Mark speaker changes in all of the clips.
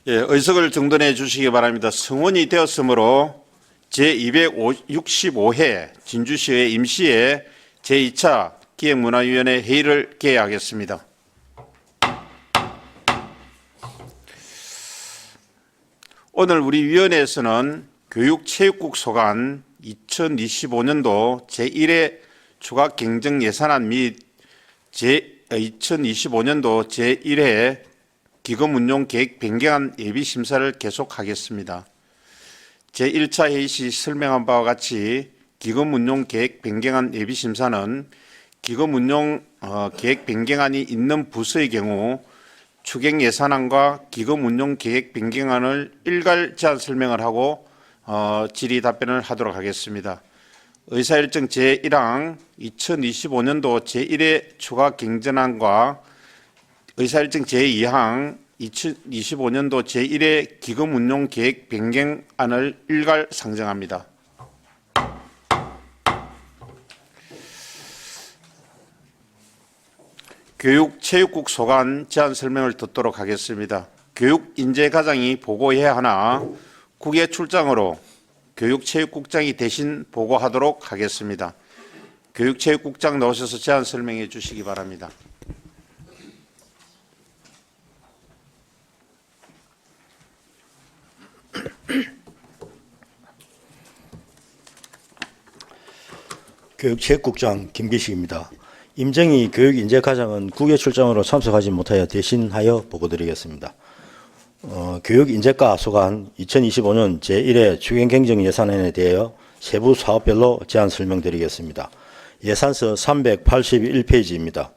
Speaker 1: 예, 의석을 정돈해 주시기 바랍니다. 성원이 되었으므로 제265회 진주시의 임시회 제2차 기획문화위원회 회의를 개회하겠습니다. 오늘 우리 위원회에서는 교육체육국 소관 2025년도 제1회 추가 경정 예산안 및 2025년도 제1회 기금운용 계획 변경안 예비 심사를 계속하겠습니다. 제1차 회의 시 설명한 바와 같이 기금운용 계획 변경안 예비 심사는 기금운용 계획 변경안이 있는 부서의 경우 추경 예산안과 기금운용 계획 변경안을 일괄 제안 설명을 하고 질의 답변을 하도록 하겠습니다. 의사일정 제1항 2025년도 제1회 추가 경정안과 의사일정 제2항 2025년도 제1회 기금운용 계획 변경안을 일괄 상정합니다. 교육체육국 소관 제안 설명을 듣도록 하겠습니다. 교육인재과장이 보고해야 하나 국외 출장으로 교육체육국장이 대신 보고하도록 하겠습니다. 교육체육국장 나오셔서 제안 설명해 주시기 바랍니다.
Speaker 2: 교육체육국장 김기식입니다. 임정희 교육인재과장은 국외 출장으로 참석하지 못하여 대신하여 보고드리겠습니다. 교육인재과 소관 2025년 제1회 추경경정 예산안에 대하여 세부 사업별로 제안 설명드리겠습니다. 예산서 381페이지입니다.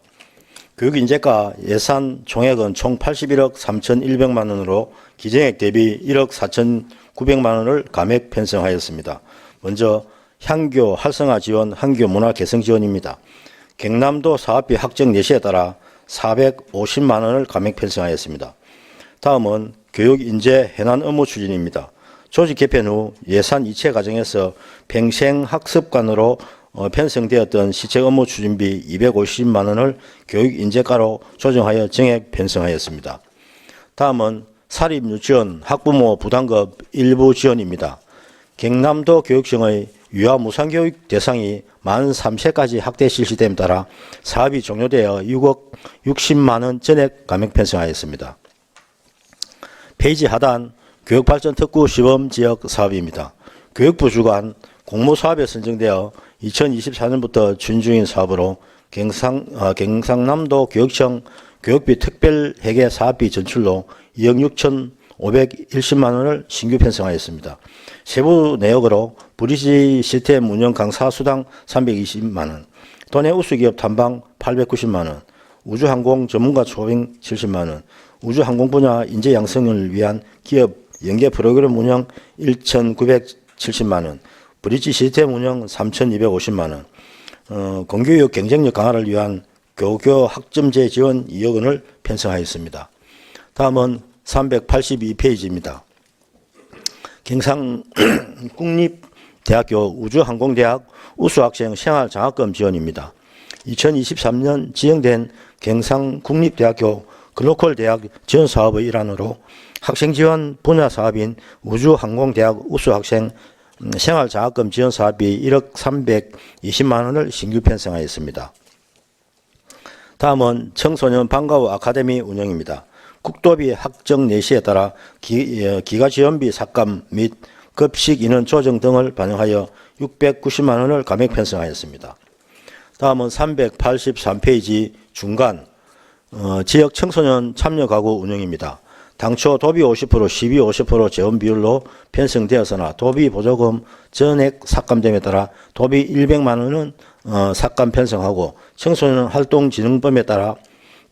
Speaker 2: 교육인재과 예산 총액은 총 81억 3,100만 원으로 기정액 대비 1억 4,900만 원을 감액 편성하였습니다. 먼저 향교 활성화 지원, 향교 문화 개성 지원입니다. 경남도 사업비 확정 예시에 따라 450만 원을 감액 편성하였습니다. 다음은 교육인재 해난 업무 추진입니다. 조직 개편 후 예산 이체 과정에서 평생학습관으로 편성되었던 시책 업무 추진비 250만 원을 교육인재과로 조정하여 정액 편성하였습니다. 다음은 사립유치원 학부모 부담급 일부 지원입니다. 경남도 교육청의 유아 무상교육 대상이 만 3세까지 확대 실시됨에 따라 사업이 종료되어 6억 60만 원 전액 감액 편성하였습니다. 페이지 하단 교육발전 특구 시범지역 사업입니다. 교육부 주관 공모사업에 선정되어 2024년부터 추진 중인 사업으로 경상남도 교육청 교육비 특별회계 사업비 전출로 2억 6,510만 원을 신규 편성하였습니다. 세부 내역으로 브리지 시스템 운영 강사 수당 320만 원, 도내 우수기업 탐방 890만 원, 우주항공 전문가 초빙 70만 원, 우주항공 분야 인재 양성을 위한 기업 연계 프로그램 운영 1,970만 원, 브리지 시스템 운영 3,250만 원, 공교육 경쟁력 강화를 위한 교교 학점제 지원 2억 원을 편성하였습니다. 다음은 382페이지입니다. 경상국립대학교 우주항공대학 우수학생 생활장학금 지원입니다. 2023년 지정된 경상국립대학교 글로컬 대학 지원 사업의 일환으로 학생 지원 분야 사업인 우주항공대학 우수학생 생활장학금 지원 사업이 1억 320만 원을 신규 편성하였습니다. 다음은 청소년 방과후 아카데미 운영입니다. 국도비 확정 내시에 따라 기가지원비 삭감 및 급식 인원 조정 등을 반영하여 690만 원을 감액 편성하였습니다. 다음은 383페이지 중간 지역 청소년 참여 가구 운영입니다. 당초 도비 50%, 시비 50% 재원 비율로 편성되었으나 도비 보조금 전액 삭감됨에 따라 도비 100만 원은 삭감 편성하고 청소년 활동진흥법에 따라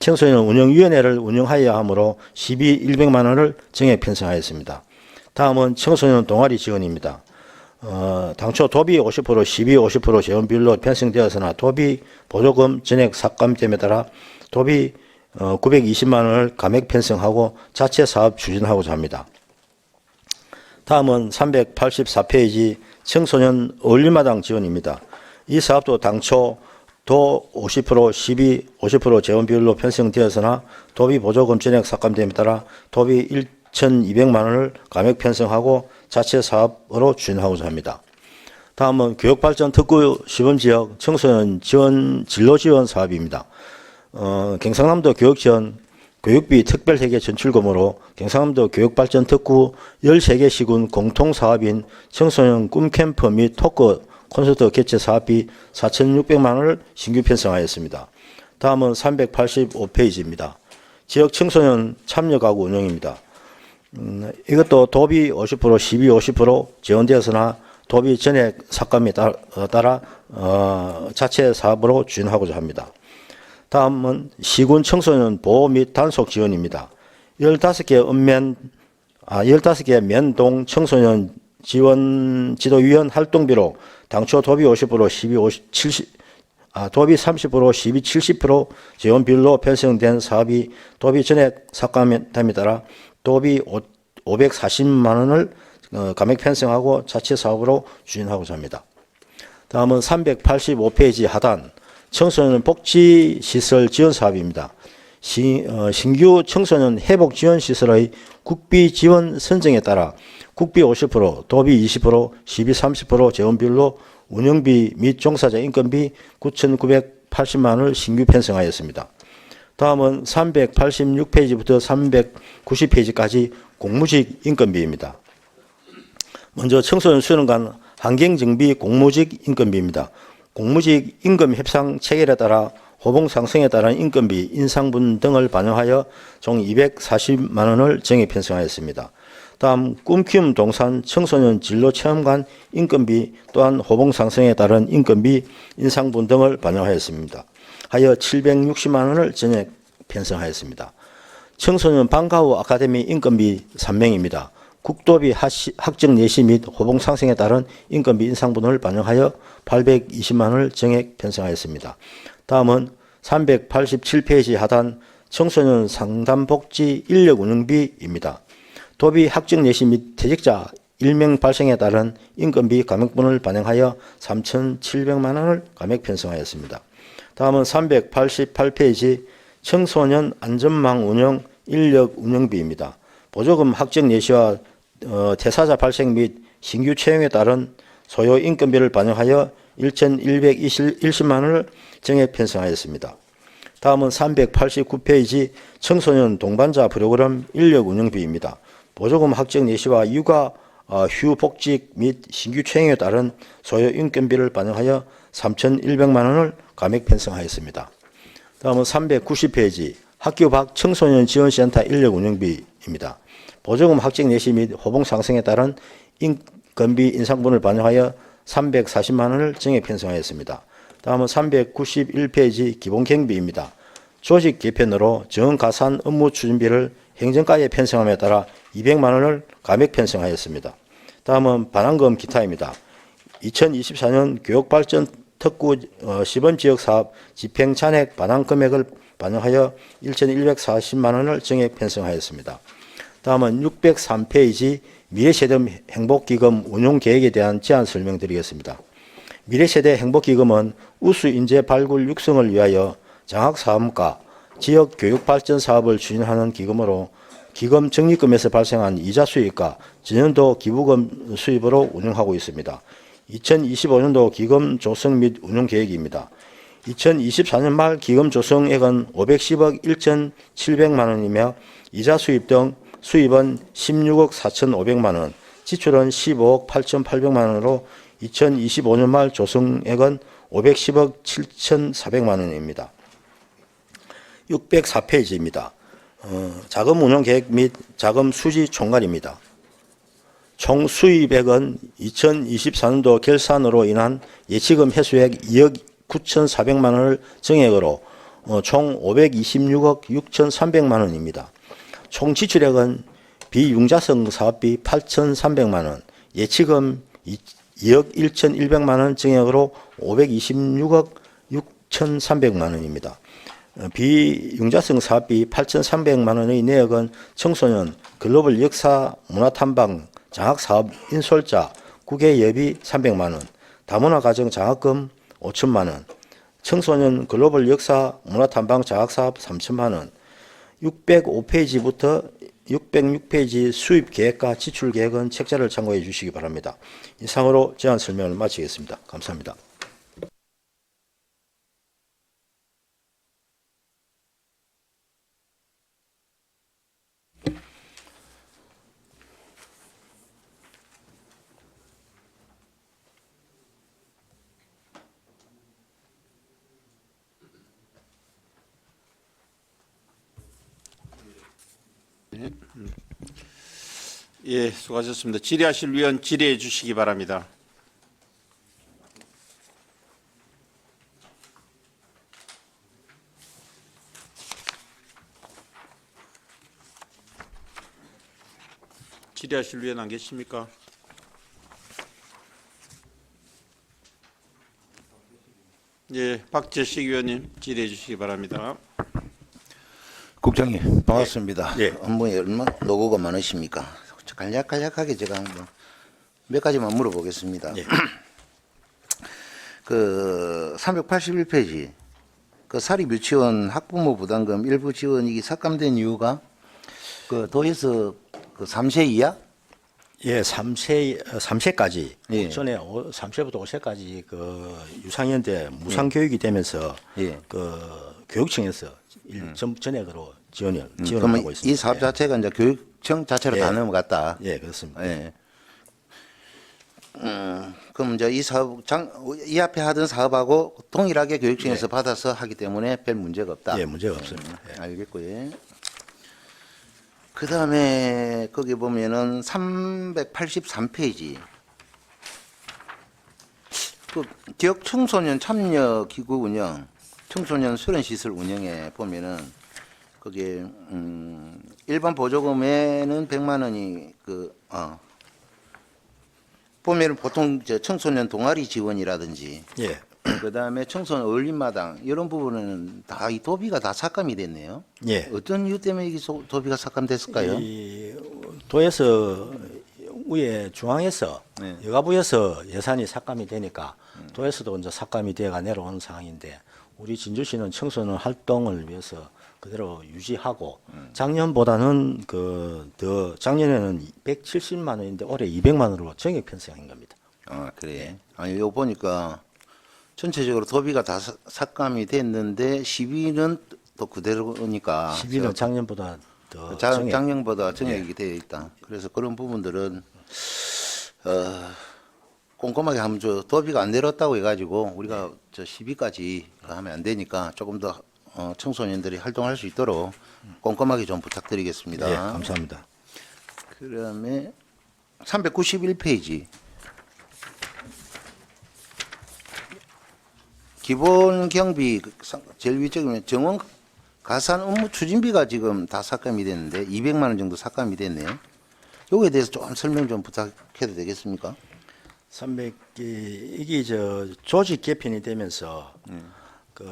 Speaker 2: 청소년 운영위원회를 운영하여야 하므로 시비 100만 원을 정액 편성하였습니다. 다음은 청소년 동아리 지원입니다. 당초 도비 50%, 시비 50% 재원 비율로 편성되었으나 도비 보조금 전액 삭감됨에 따라 도비 920만 원을 감액 편성하고 자체 사업 추진하고자 합니다. 다음은 384페이지 청소년 어울림마당 지원입니다. 이 사업도 당초 도 50%, 시비 50% 재원 비율로 편성되었으나 도비 보조금 전액 삭감됨에 따라 도비 1,200만 원을 감액 편성하고 자체 사업으로 추진하고자 합니다. 다음은 교육발전 특구 시범지역 청소년 지원 진로 지원 사업입니다. 경상남도 교육지원 교육비 특별회계 전출금으로 경상남도 교육발전 특구 13개 시군 공통사업인 청소년 꿈캠프 및 토크 콘서트 개최 사업비 4,600만 원을 신규 편성하였습니다. 다음은 385페이지입니다. 지역 청소년 참여가구 운영입니다. 이것도 도비 50%, 시비 50% 지원되었으나 도비 전액 삭감에 따라 자체 사업으로 추진하고자 합니다. 다음은 시군 청소년 보호 및 단속 지원입니다. 15개 면동 청소년 지원 지도위원 활동비로 당초 도비 50%, 시비 70, 도비 30%, 시비 70% 지원 비율로 편성된 사업이 도비 전액 삭감에 따라 도비 540만 원을 감액 편성하고 자체 사업으로 추진하고자 합니다. 다음은 385페이지 하단 청소년 복지시설 지원 사업입니다. 신규 청소년 회복 지원 시설의 국비 지원 선정에 따라 국비 50%, 도비 20%, 시비 30% 지원 비율로 운영비 및 종사자 인건비 9,980만 원을 신규 편성하였습니다. 다음은 386페이지부터 390페이지까지 공무직 인건비입니다. 먼저 청소년 수련관 환경정비 공무직 인건비입니다. 공무직 임금 협상 체결에 따라 호봉 상승에 따른 인건비, 인상분 등을 반영하여 총 240만 원을 정액 편성하였습니다. 다음 꿈키움 동산 청소년 진로 체험관 인건비 또한 호봉 상승에 따른 인건비, 인상분 등을 반영하였습니다. 하여 760만 원을 정액 편성하였습니다. 청소년 방과후 아카데미 인건비 3명입니다. 국도비 학적 내시 및 호봉 상승에 따른 인건비 인상분을 반영하여 820만 원을 정액 편성하였습니다. 다음은 387페이지 하단 청소년 상담복지 인력 운영비입니다. 도비 학적 내시 및 퇴직자 1명 발생에 따른 인건비 감액분을 반영하여 3,700만 원을 감액 편성하였습니다. 다음은 388페이지 청소년 안전망 운영 인력 운영비입니다. 보조금 학적 내시와 퇴사자 발생 및 신규 채용에 따른 소요 인건비를 반영하여 1,120만 원을 정액 편성하였습니다. 다음은 389페이지 청소년 동반자 프로그램 인력 운영비입니다. 보조금 학적 내시와 육아 휴 복직 및 신규 채용에 따른 소요 인건비를 반영하여 3,100만 원을 감액 편성하였습니다. 다음은 390페이지 학교 밖 청소년 지원센터 인력 운영비입니다. 보조금 학적 내시 및 호봉 상승에 따른 인건비 인상분을 반영하여 340만 원을 정액 편성하였습니다. 다음은 391페이지 기본경비입니다. 조직 개편으로 정가산 업무 추진비를 행정가에 편성함에 따라 200만 원을 감액 편성하였습니다. 다음은 반환금 기타입니다. 2024년 교육발전 특구 시범지역사업 집행 잔액 반환 금액을 반영하여 1,140만 원을 정액 편성하였습니다. 다음은 603페이지 미래세대 행복기금 운용계획에 대한 제안 설명드리겠습니다. 미래세대 행복기금은 우수인재 발굴 육성을 위하여 장학사업과 지역교육발전 사업을 추진하는 기금으로 기금 적립금에서 발생한 이자 수입과 전년도 기부금 수입으로 운영하고 있습니다. 2025년도 기금 조성 및 운용 계획입니다. 2024년 말 기금 조성액은 510억 1,700만 원이며 이자 수입 등 수입은 16억 4,500만 원, 지출은 15억 8,800만 원으로 2025년 말 조성액은 510억 7,400만 원입니다. 604페이지입니다. 자금 운용 계획 및 자금 수지 총괄입니다. 총 수입액은 2024년도 결산으로 인한 예치금 회수액 2억 9,400만 원을 정액으로 총 526억 6,300만 원입니다. 총 지출액은 비융자성 사업비 8,300만 원, 예치금 2억 1,100만 원 정액으로 526억 6,300만 원입니다. 비융자성 사업비 8,300만 원의 내역은 청소년 글로벌 역사 문화탐방 장학사업 인솔자 국외 예비 300만 원, 다문화 가정 장학금 5천만 원, 청소년 글로벌 역사 문화탐방 장학사업 3천만 원, 605페이지부터 606페이지 수입 계획과 지출 계획은 책자를 참고해 주시기 바랍니다. 이상으로 제안 설명을 마치겠습니다. 감사합니다.
Speaker 1: 예, 수고하셨습니다. 질의하실 위원 질의해 주시기 바랍니다. 질의하실 위원 안 계십니까? 예, 박재식 의원님 질의해 주시기 바랍니다.
Speaker 3: 국장님 반갑습니다.
Speaker 2: 예.
Speaker 3: 업무에 얼마나 노고가 많으십니까? 간략하게 제가 한번 몇 가지만 물어보겠습니다.
Speaker 2: 예.
Speaker 3: 그 381페이지 그 사립유치원 학부모 부담금 일부 지원이 삭감된 이유가 그 도에서 그 3세 이하?
Speaker 2: 예, 3세까지
Speaker 3: 예.
Speaker 2: 전에 3세부터 5세까지 그 유상현 때 무상 교육이 되면서
Speaker 3: 예.
Speaker 2: 그 교육청에서 전액으로 지원을
Speaker 3: 그러면
Speaker 2: 하고 있습니다.
Speaker 3: 이 사업 자체가 이제 교육청 자체로
Speaker 2: 예.
Speaker 3: 다 넘어갔다.
Speaker 2: 예, 그렇습니다.
Speaker 3: 예. 그럼 이제 이 앞에 하던 사업하고 동일하게 교육청에서 받아서 하기 때문에 별 문제가 없다.
Speaker 2: 예, 문제가 없습니다. 예.
Speaker 3: 알겠고요. 그 다음에 거기 보면은 383페이지. 그 지역 청소년 참여 기구 운영, 청소년 수련 시설 운영에 보면은 거기에 일반 보조금에는 100만 원이 보면은 보통 저 청소년 동아리 지원이라든지
Speaker 2: 예.
Speaker 3: 그다음에 청소년 어울림마당 이런 부분은 다 이 도비가 다 삭감이 됐네요.
Speaker 2: 예.
Speaker 3: 어떤 이유 때문에 이게 도비가 삭감됐을까요?
Speaker 2: 이 도에서 위에 중앙에서
Speaker 3: 네.
Speaker 2: 여가부에서 예산이 삭감이 되니까 도에서도 이제 삭감이 되어가 내려오는 상황인데 우리 진주시는 청소년 활동을 위해서 그대로 유지하고 작년보다는 더 작년에는 170만 원인데 올해 200만 원으로 정액 편성한 겁니다.
Speaker 3: 아 그래. 아니 이거 보니까 전체적으로 도비가 다 삭감이 됐는데 시비는 또 그대로니까
Speaker 2: 12는 작년보다 더
Speaker 3: 자,
Speaker 2: 정액.
Speaker 3: 작년보다 정액이 되어 있다. 그래서 그런 부분들은 꼼꼼하게 하면 저 도비가 안 내렸다고 해가지고 우리가 저 시비까지 하면 안 되니까 조금 더 청소년들이 활동할 수 있도록 꼼꼼하게 좀 부탁드리겠습니다.
Speaker 2: 예, 감사합니다.
Speaker 3: 그다음에 391페이지 기본 경비 제일 위쪽이면 정원 가산 업무 추진비가 지금 다 삭감이 됐는데 200만 원 정도 삭감이 됐네요. 요거에 대해서 좀 설명 좀 부탁해도 되겠습니까?
Speaker 2: 300개 이게 저 조직 개편이 되면서 그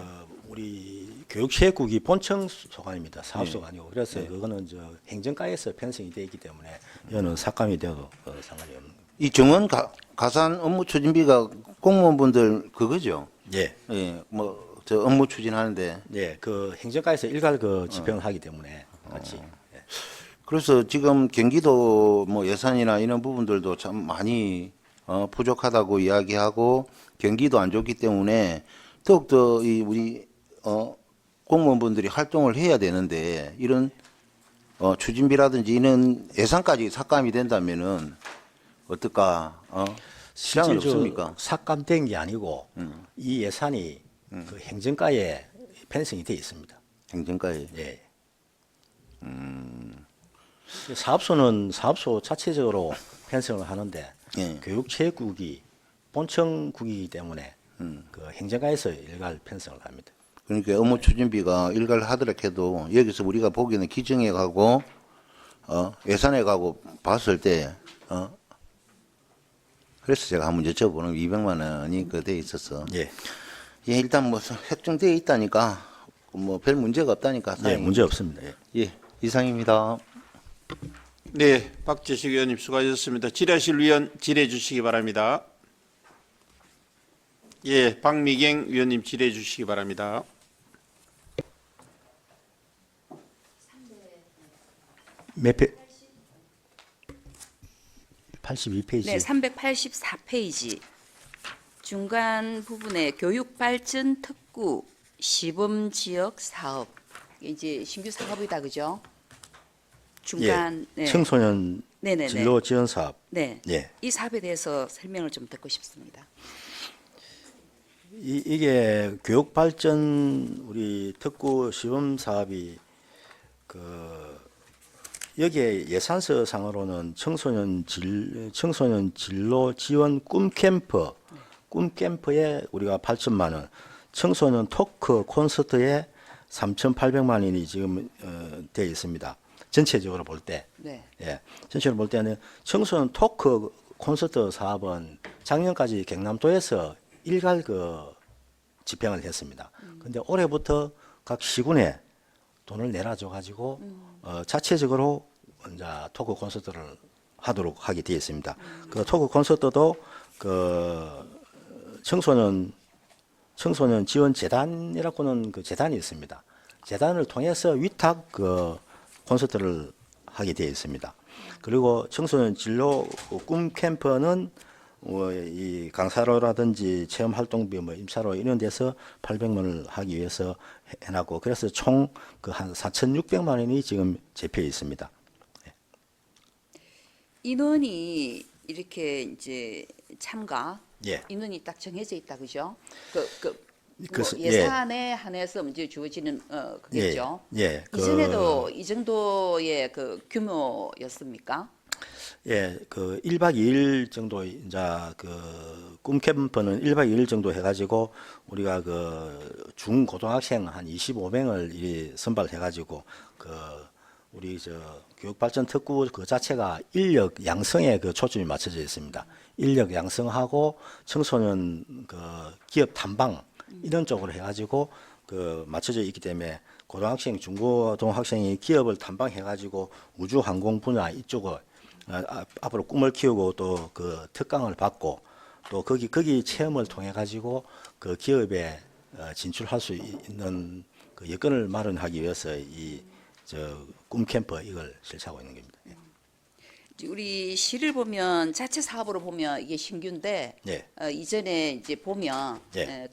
Speaker 2: 우리 교육체육국이 본청 소관입니다. 사업 소관이고 그래서 그거는 저 행정과에서 편성이 되어 있기 때문에 이거는 삭감이 되어도 상관이 없는.
Speaker 3: 이 정원 가산 업무 추진비가 공무원분들 그거죠?
Speaker 2: 예,
Speaker 3: 예, 뭐 저 업무 추진하는데
Speaker 2: 예, 그 행정과에서 일괄 그 집행을 하기 때문에 같이. 예.
Speaker 3: 그래서 지금 경기도 뭐 예산이나 이런 부분들도 참 많이 부족하다고 이야기하고 경기도 안 좋기 때문에 더욱더 이 우리 공무원분들이 활동을 해야 되는데 이런 추진비라든지 이런 예산까지 삭감이 된다면은 어떨까? 시장은
Speaker 2: 실제 저
Speaker 3: 없습니까?
Speaker 2: 삭감된 게 아니고 이 예산이 그 행정과에 편성이 되어 있습니다.
Speaker 3: 행정가에
Speaker 2: 예. 사업소는 사업소 자체적으로 편성을 하는데
Speaker 3: 예.
Speaker 2: 교육체육국이 본청국이기 때문에 그 행정과에서 일괄 편성을 합니다.
Speaker 3: 그러니까 업무 추진비가 일괄 하더라도 여기서 우리가 보기에는 기정에 가고 예산에 가고 봤을 때 그래서 제가 한번 여쭤보는 200만 원이 그 돼 있어서
Speaker 2: 예.
Speaker 3: 예 일단 뭐 확정되어 있다니까 뭐 별 문제가 없다니까
Speaker 2: 예,
Speaker 3: 다행히.
Speaker 2: 문제 없습니다. 예.
Speaker 3: 예 이상입니다.
Speaker 1: 네, 박재식 의원님 수고하셨습니다. 질의하실 위원 질의해 주시기 바랍니다. 예, 박미경 위원님 질의해 주시기 바랍니다.
Speaker 2: 몇 페? 82페이지.
Speaker 4: 네, 384페이지. 중간 부분에 교육발전 특구 시범 지역 사업. 이제 신규 사업이다, 그죠? 중간,
Speaker 2: 예.
Speaker 4: 네.
Speaker 2: 청소년
Speaker 4: 네네네.
Speaker 2: 진로 지원 사업.
Speaker 4: 네.
Speaker 2: 예.
Speaker 4: 이 사업에 대해서 설명을 좀 듣고 싶습니다.
Speaker 2: 이게 교육 발전 우리 특구 시범 사업이 그 여기에 예산서 상으로는 청소년 진로 지원 꿈 캠프에 우리가 8천만 원, 청소년 토크 콘서트에 3,800만 원이 지금 되어 있습니다. 전체적으로 볼 때.
Speaker 4: 네.
Speaker 2: 예. 전체로 볼 때는 청소년 토크 콘서트 사업은 작년까지 경남도에서 일괄 집행을 했습니다. 근데 올해부터 각 시군에 돈을 내놔줘 가지고 자체적으로 이제 토크 콘서트를 하도록 하게 되어 있습니다. 그 토크 콘서트도 청소년 지원 재단이라고는 그 재단이 있습니다. 재단을 통해서 위탁 콘서트를 하게 되어 있습니다. 그리고 청소년 진로 꿈 캠프는 이 강사로라든지 체험 활동비 임사로 이런 데서 800만 원을 하기 위해서 해놨고 그래서 총 한 4,600만 원이 지금 잡혀 있습니다.
Speaker 4: 인원이 이렇게 이제 참가
Speaker 2: 예.
Speaker 4: 인원이 딱 정해져 있다, 그죠?
Speaker 2: 그,
Speaker 4: 예산에 한해서 이제 주어지는 그겠죠.
Speaker 2: 예.
Speaker 4: 이전에도 이 정도의 그 규모였습니까?
Speaker 2: 예, 1박 2일 정도 이제 꿈 캠프는 1박 2일 정도 해가지고 우리가 중고등학생 한 25명을 선발해가지고 우리 교육발전 특구 자체가 인력 양성에 초점이 맞춰져 있습니다. 인력 양성하고 청소년 기업 탐방 이런 쪽으로 해가지고 맞춰져 있기 때문에 고등학생, 중고등학생이 기업을 탐방해가지고 우주 항공 분야 이쪽을 앞으로 꿈을 키우고 또 특강을 받고 또 거기 체험을 통해 가지고 기업에 진출할 수 있는 여건을 마련하기 위해서 이 꿈 캠프 이걸 실시하고 있는 겁니다.
Speaker 4: 우리 시를 보면 자체 사업으로 보면 이게 신규인데
Speaker 2: 네.
Speaker 4: 이전에 이제 보면
Speaker 2: 네.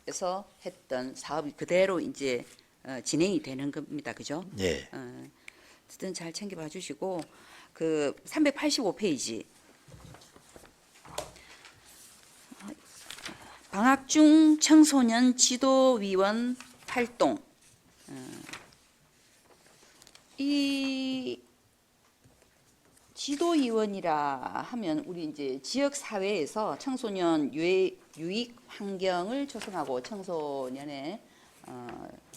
Speaker 4: 도에서 했던 사업이 그대로 이제 진행이 되는 겁니다, 그죠?
Speaker 2: 네.
Speaker 4: 어쨌든 잘 챙겨봐 주시고 385페이지 방학 중 청소년 지도위원 활동 이 지도위원이라 하면 우리 이제 지역 사회에서 청소년 유익 환경을 조성하고 청소년의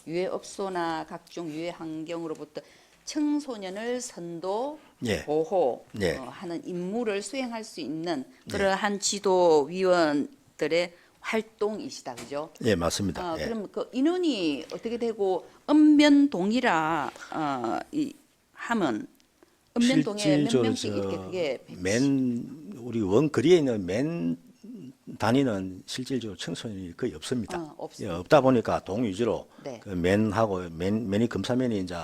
Speaker 4: 유해업소나 각종 유해 환경으로부터 청소년을 선도,
Speaker 2: 예.
Speaker 4: 보호
Speaker 2: 예.
Speaker 4: 하는 임무를 수행할 수 있는 그러한 지도위원들의 활동이시다, 그죠?
Speaker 2: 예, 맞습니다. 예.
Speaker 4: 그럼 그 인원이 어떻게 되고 읍면동이라 하면 읍면동에 몇 명씩 이렇게 그게
Speaker 2: 우리 원거리에 있는 맨 단위는 실질적으로 청소년이 거의 없습니다.
Speaker 4: 없습니다.
Speaker 2: 예, 없다 보니까 동 위주로
Speaker 4: 네.
Speaker 2: 맨하고 맨이 검사맨이 이제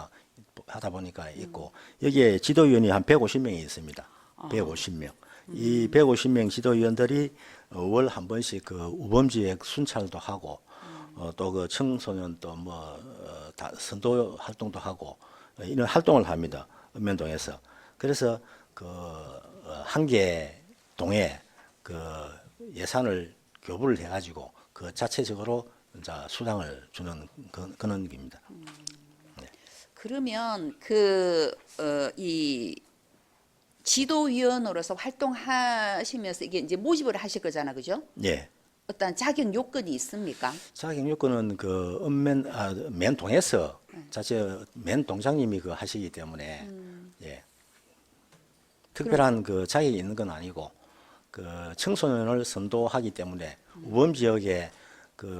Speaker 2: 하다 보니까 있고 여기에 지도위원이 한 150명이 있습니다. 150명. 이 150명 지도위원들이 월 한 번씩 우범지역 순찰도 하고 또 청소년 또 선도 활동도 하고 이런 활동을 합니다. 읍면동에서. 그래서 한 개 동에 예산을 교부를 해가지고 자체적으로 이제 수당을 주는 그런 겁니다.
Speaker 4: 그러면 이 지도위원으로서 활동하시면서 이게 이제 모집을 하실 거잖아, 그죠?
Speaker 2: 예.
Speaker 4: 어떤 자격 요건이 있습니까?
Speaker 2: 자격 요건은 맨동에서 자체 맨 동장님이 하시기 때문에 예. 특별한 자격이 있는 건 아니고 청소년을 선도하기 때문에 우범 지역에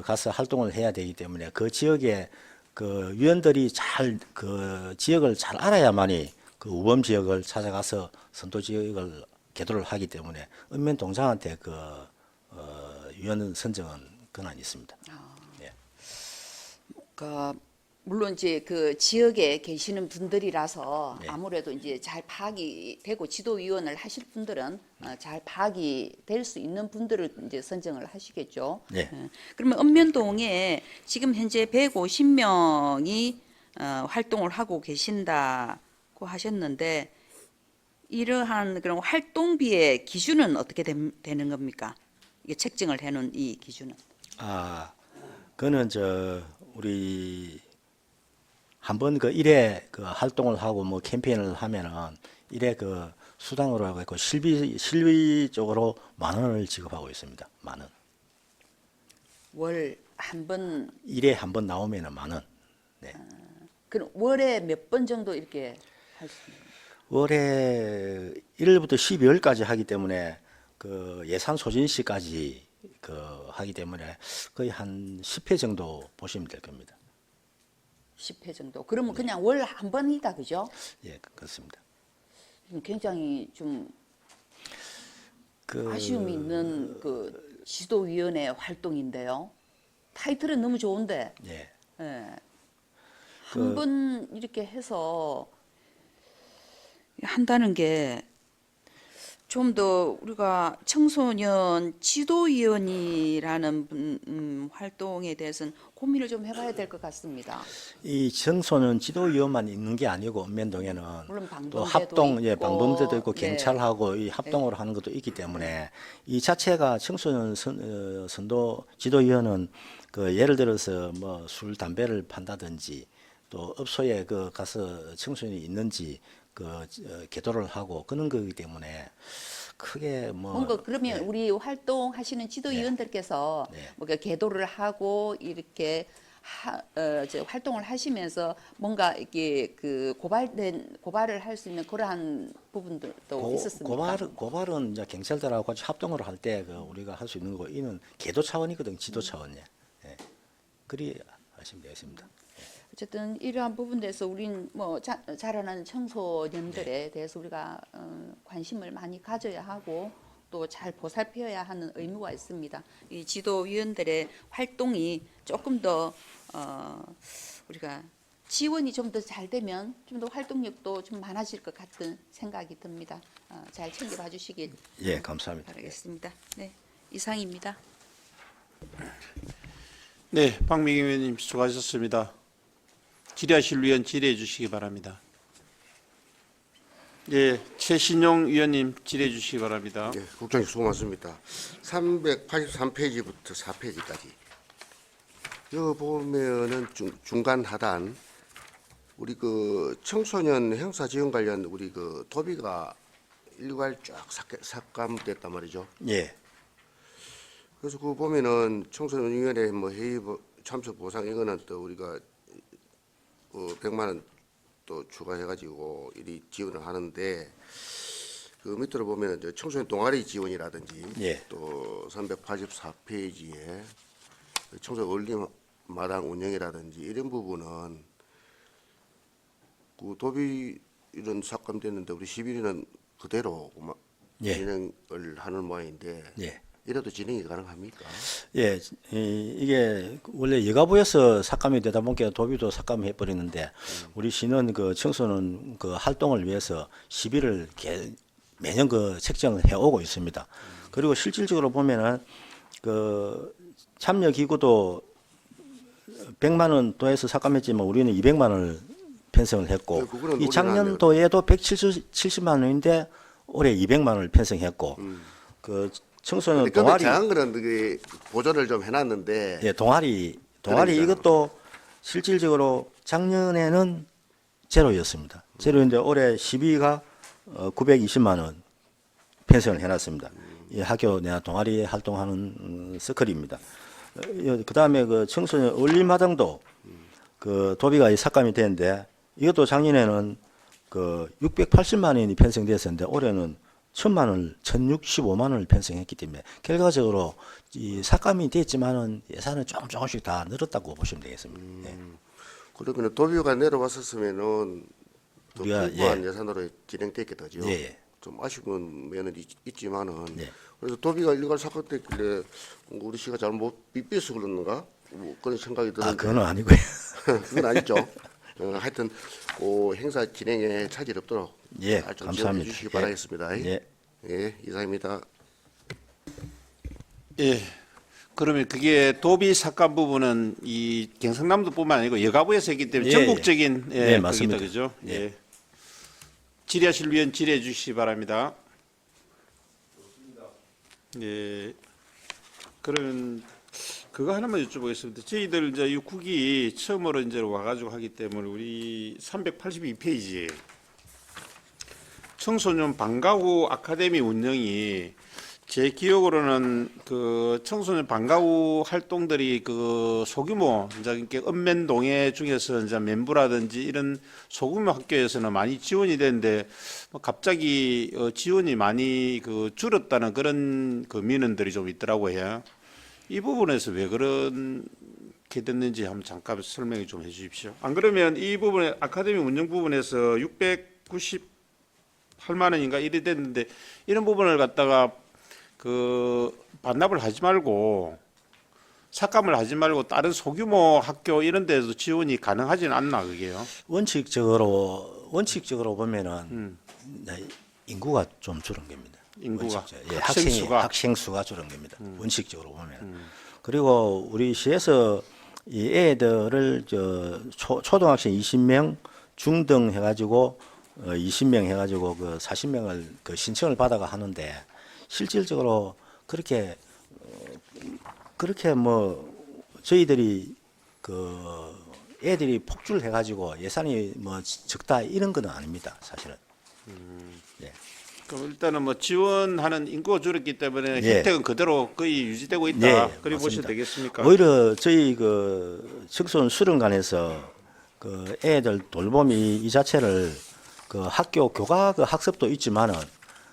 Speaker 2: 가서 활동을 해야 되기 때문에 그 지역에 위원들이 잘 지역을 잘 알아야만이 우범 지역을 찾아가서 선도 지역을 개도를 하기 때문에 읍면 동장한테 위원 선정은 권한이 있습니다. 예.
Speaker 4: 물론 이제 그 지역에 계시는 분들이라서
Speaker 2: 네.
Speaker 4: 아무래도 이제 잘 파악이 되고 지도위원을 하실 분들은 잘 파악이 될 수 있는 분들을 이제 선정을 하시겠죠.
Speaker 2: 네.
Speaker 4: 그러면 읍면동에 지금 현재 150명이 활동을 하고 계신다고 하셨는데 이러한 그런 활동비의 기준은 어떻게 되는 겁니까? 이게 책정을 해놓은 이 기준은.
Speaker 2: 그는 우리 한번 그 일회 그 활동을 하고 뭐 캠페인을 하면은 일회 그 수당으로 하고 있고 실비적으로 10,000원을 지급하고 있습니다. 10,000원.
Speaker 4: 월 한 번,
Speaker 2: 일회 한 번 나오면은 10,000원. 네.
Speaker 4: 그럼 월에 몇 번 정도 이렇게 할 수 있는?
Speaker 2: 월에 1일부터 12월까지 하기 때문에 그 예산 소진 시까지 그 하기 때문에 거의 한 10회 정도 보시면 될 겁니다.
Speaker 4: 10회 정도. 그러면 그냥 월 한 번이다, 그죠?
Speaker 2: 예, 그렇습니다.
Speaker 4: 굉장히 좀
Speaker 2: 그
Speaker 4: 아쉬움이 있는 그 지도위원회 활동인데요. 타이틀은 너무 좋은데,
Speaker 2: 예.
Speaker 4: 예. 한 번 이렇게 해서 한다는 게 좀 더 우리가 청소년 지도위원이라는 활동에 대해서는 고민을 좀 해봐야 될 것 같습니다.
Speaker 2: 이 청소년 지도위원만 있는 게 아니고 읍면동에는
Speaker 4: 물론
Speaker 2: 또
Speaker 4: 방범대도
Speaker 2: 합동
Speaker 4: 있고,
Speaker 2: 방범대도 있고
Speaker 4: 네.
Speaker 2: 경찰하고 이 합동으로 하는 것도 있기 때문에 이 자체가 청소년 선도 지도위원은 그 예를 들어서 뭐 술 담배를 판다든지 또 업소에 그 가서 청소년이 있는지 계도를 하고 그런 거기 때문에 크게
Speaker 4: 뭔가 그러면
Speaker 2: 네.
Speaker 4: 우리 활동하시는 지도위원들께서
Speaker 2: 네.
Speaker 4: 뭔가 계도를 하고 이렇게 활동을 하시면서 뭔가 이게 그 고발을 할 수 있는 그러한 부분들도 있었습니까?
Speaker 2: 고발은 이제 경찰들하고 같이 합동으로 할 때 우리가 할 수 있는 거고 이는 계도 차원이거든 지도 차원이. 예. 그리 하시면 되겠습니다.
Speaker 4: 어쨌든 이러한 부분에서 우린 뭐 자라나는 청소년들에 대해서 우리가 관심을 많이 가져야 하고 또 잘 보살펴야 하는 의무가 있습니다. 이 지도위원들의 활동이 조금 더 우리가 지원이 좀 더 잘 되면 좀 더 활동력도 좀 많아질 것 같은 생각이 듭니다. 잘 챙겨봐 주시길
Speaker 2: 예, 감사합니다.
Speaker 4: 바라겠습니다. 네, 이상입니다.
Speaker 1: 네, 박미경 의원님 수고하셨습니다. 질의하실 위원 질의해 주시기 바랍니다. 예, 최신용 위원님 질의해 주시기 바랍니다.
Speaker 5: 네, 국장님 수고 많습니다. 383페이지부터 4페이지까지. 여기 보면은 중간 하단 우리 그 청소년 행사 지원 관련 우리 그 도비가 일괄 쫙 삭감됐단 말이죠.
Speaker 2: 예.
Speaker 5: 그래서 그거 보면은 청소년위원회 뭐 회의 참석 보상 이거는 또 우리가 100만 원 또 추가해가지고 이리 지원을 하는데 그 밑으로 보면 이제 청소년 동아리 지원이라든지
Speaker 2: 예.
Speaker 5: 또 384페이지에 청소년 어울림 마당 운영이라든지 이런 부분은 그 도비 이런 삭감됐는데 우리 11위는 그대로
Speaker 2: 예.
Speaker 5: 진행을 하는 모양인데
Speaker 2: 예.
Speaker 5: 이래도 진행이 가능합니까?
Speaker 2: 예, 이게 원래 여가부에서 삭감이 되다 보니까 도비도 삭감해 버리는데 우리 시는 그 청소년 그 활동을 위해서 시비를 매년 그 책정을 해 오고 있습니다. 그리고 실질적으로 보면은 그 참여 기구도 100만 원 도에서 삭감했지만 우리는 200만 원을 편성을 했고
Speaker 5: 네, 그거는
Speaker 2: 이
Speaker 5: 우리는
Speaker 2: 작년도에도 170만 원인데 올해 200만 원을 편성했고 그 청소년
Speaker 5: 근데
Speaker 2: 동아리
Speaker 5: 작은 거는 그 보조를 좀 해놨는데
Speaker 2: 예, 동아리
Speaker 5: 그러니까.
Speaker 2: 이것도 실질적으로 작년에는 제로였습니다. 제로인데 올해 12가 920만 원 편성을 해놨습니다. 이 학교 내가 동아리 활동하는 서클입니다. 그다음에 그 청소년 어울림마당도 그 도비가 삭감이 되는데 이것도 작년에는 그 680만 원이 편성됐었는데 올해는 1,000만 원, 1,065만 원을 편성했기 때문에 결과적으로 이 삭감이 됐지만은 예산은 조금씩 다 늘었다고 보시면 되겠습니다. 예.
Speaker 5: 그러면 도비가 내려왔었으면은 더
Speaker 2: 우리가,
Speaker 5: 풍부한 예산으로 진행됐겠다죠.
Speaker 2: 예, 예.
Speaker 5: 좀 아쉬운 면은 있지만은
Speaker 2: 예.
Speaker 5: 그래서 도비가 일괄 삭감됐길래 우리 시가 잘못 빗비서 그러는가? 뭐 그런 생각이 드는데
Speaker 2: 아, 그건 아니고요.
Speaker 5: 그건 아니죠. 하여튼 그 행사 진행에 차질 없도록
Speaker 2: 예,
Speaker 5: 좀 지원해
Speaker 2: 감사합니다.
Speaker 5: 주시기
Speaker 2: 예.
Speaker 5: 바라겠습니다.
Speaker 2: 예.
Speaker 5: 예, 이상입니다.
Speaker 1: 예. 그러면 그게 도비 삭감 부분은 이 경상남도뿐만 아니고 여가부에서 했기 때문에
Speaker 2: 예,
Speaker 1: 전국적인
Speaker 2: 예.
Speaker 1: 예,
Speaker 2: 네, 맞습니다.
Speaker 1: 거기다, 그죠?
Speaker 2: 예.
Speaker 1: 예. 질의하실 위원 질의해 주시기 바랍니다. 예. 그러면 그거 하나만 여쭤보겠습니다. 저희들 이제 이 국이 처음으로 이제 와가지고 하기 때문에 우리 382페이지 청소년 방과 후 아카데미 운영이 제 기억으로는 그 청소년 방과 후 활동들이 그 소규모 이제 이렇게 읍면동해 중에서 이제 멘부라든지 이런 소규모 학교에서는 많이 지원이 되는데 뭐 갑자기 지원이 많이 그 줄었다는 그런 그 민원들이 좀 있더라고요. 이 부분에서 왜 그렇게 됐는지 한번 잠깐 설명해 좀 해주십시오. 안 그러면 이 부분에 아카데미 운영 부분에서 698만 원인가 이래 됐는데 이런 부분을 갖다가 그 반납을 하지 말고 삭감을 하지 말고 다른 소규모 학교 이런 데서 지원이 가능하지는 않나 그게요?
Speaker 2: 원칙적으로 보면은 네, 인구가 좀 줄은 겁니다.
Speaker 1: 인구가
Speaker 2: 원칙적으로. 예,
Speaker 1: 학생 수가
Speaker 2: 학생 수가 줄은 겁니다. 원칙적으로 보면. 그리고 우리 시에서 이 애들을 초등학생 20명, 중등 해가지고 20명 해가지고 그 40명을 그 신청을 받아가 하는데 실질적으로 그렇게 뭐 저희들이 그 애들이 폭주해가지고 예산이 뭐 적다 이런 건 아닙니다, 사실은.
Speaker 1: 그럼 일단은 뭐 지원하는 인구가 줄었기 때문에
Speaker 2: 예.
Speaker 1: 혜택은 그대로 거의 유지되고 있다.
Speaker 2: 예,
Speaker 1: 그리고 보셔도
Speaker 2: 맞습니다.
Speaker 1: 되겠습니까?
Speaker 2: 오히려 저희 그 청소년 수련관에서 그 애들 돌봄이 이 자체를 그 학교 교과 그 학습도 있지만은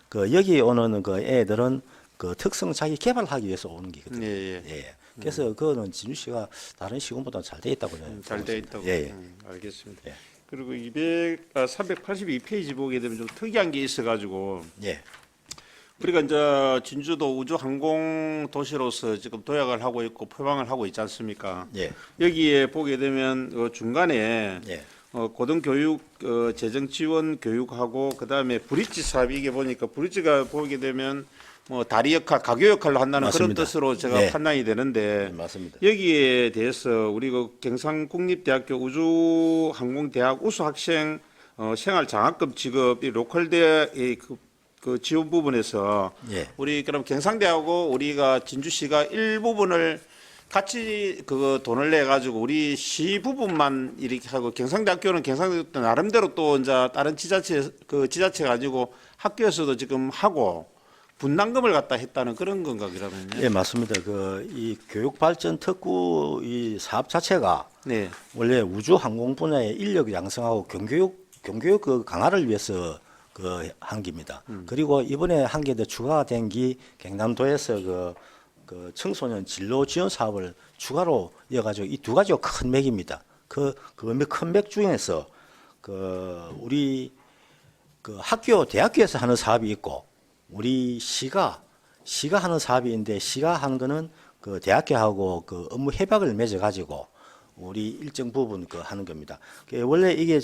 Speaker 2: 그 여기 오는 그 애들은 그 특성 자기 개발하기 위해서 오는 게거든요.
Speaker 1: 예, 예.
Speaker 2: 예. 그래서 그거는 진주시가 다른 시군보다 잘 돼 있다고 저는
Speaker 1: 잘 돼 있다고.
Speaker 2: 예, 예.
Speaker 1: 알겠습니다.
Speaker 2: 예.
Speaker 1: 그리고 382페이지 보게 되면 좀 특이한 게 있어가지고
Speaker 2: 예.
Speaker 1: 우리가 이제 진주도 우주 항공 도시로서 지금 도약을 하고 있고 표방을 하고 있지 않습니까?
Speaker 2: 예.
Speaker 1: 여기에 보게 되면 중간에
Speaker 2: 예.
Speaker 1: 고등교육 재정 지원 교육하고 그다음에 브릿지 사업 이게 보니까 브릿지가 보게 되면 뭐 다리 역할, 가교 역할로 한다는
Speaker 2: 맞습니다.
Speaker 1: 그런 뜻으로 제가
Speaker 2: 네.
Speaker 1: 판단이 되는데
Speaker 2: 맞습니다.
Speaker 1: 여기에 대해서 우리 그 경상국립대학교 우주항공대학 우수 학생 생활 장학금 지급 이 로컬 대학의 그 지원 부분에서
Speaker 2: 예.
Speaker 1: 우리 그럼 경상대하고 우리가 진주시가 일부분을 같이 그 돈을 내 가지고 우리 시 부분만 이렇게 하고 경상대학교는 경상대학교 나름대로 또 이제 다른 지자체 가지고 학교에서도 지금 하고 분담금을 갖다 했다는 그런 건가 그러면요?
Speaker 2: 예, 맞습니다. 그 이 교육 발전 특구 이 사업 자체가
Speaker 1: 네.
Speaker 2: 원래 우주 항공 분야의 인력 양성하고 경교육 그 강화를 위해서 그 한 겁니다. 그리고 이번에 한 개 더 추가가 된 게 경남도에서 그 청소년 진로 지원 사업을 추가로 이어가지고 이 두 가지가 큰 맥입니다. 그 큰 맥 중에서 그 우리 그 대학교에서 하는 사업이 있고 우리 시가 하는 사업이 있는데 시가 하는 거는 그 대학교하고 그 업무 협약을 맺어 가지고 우리 일정 부분 그 하는 겁니다. 원래 이게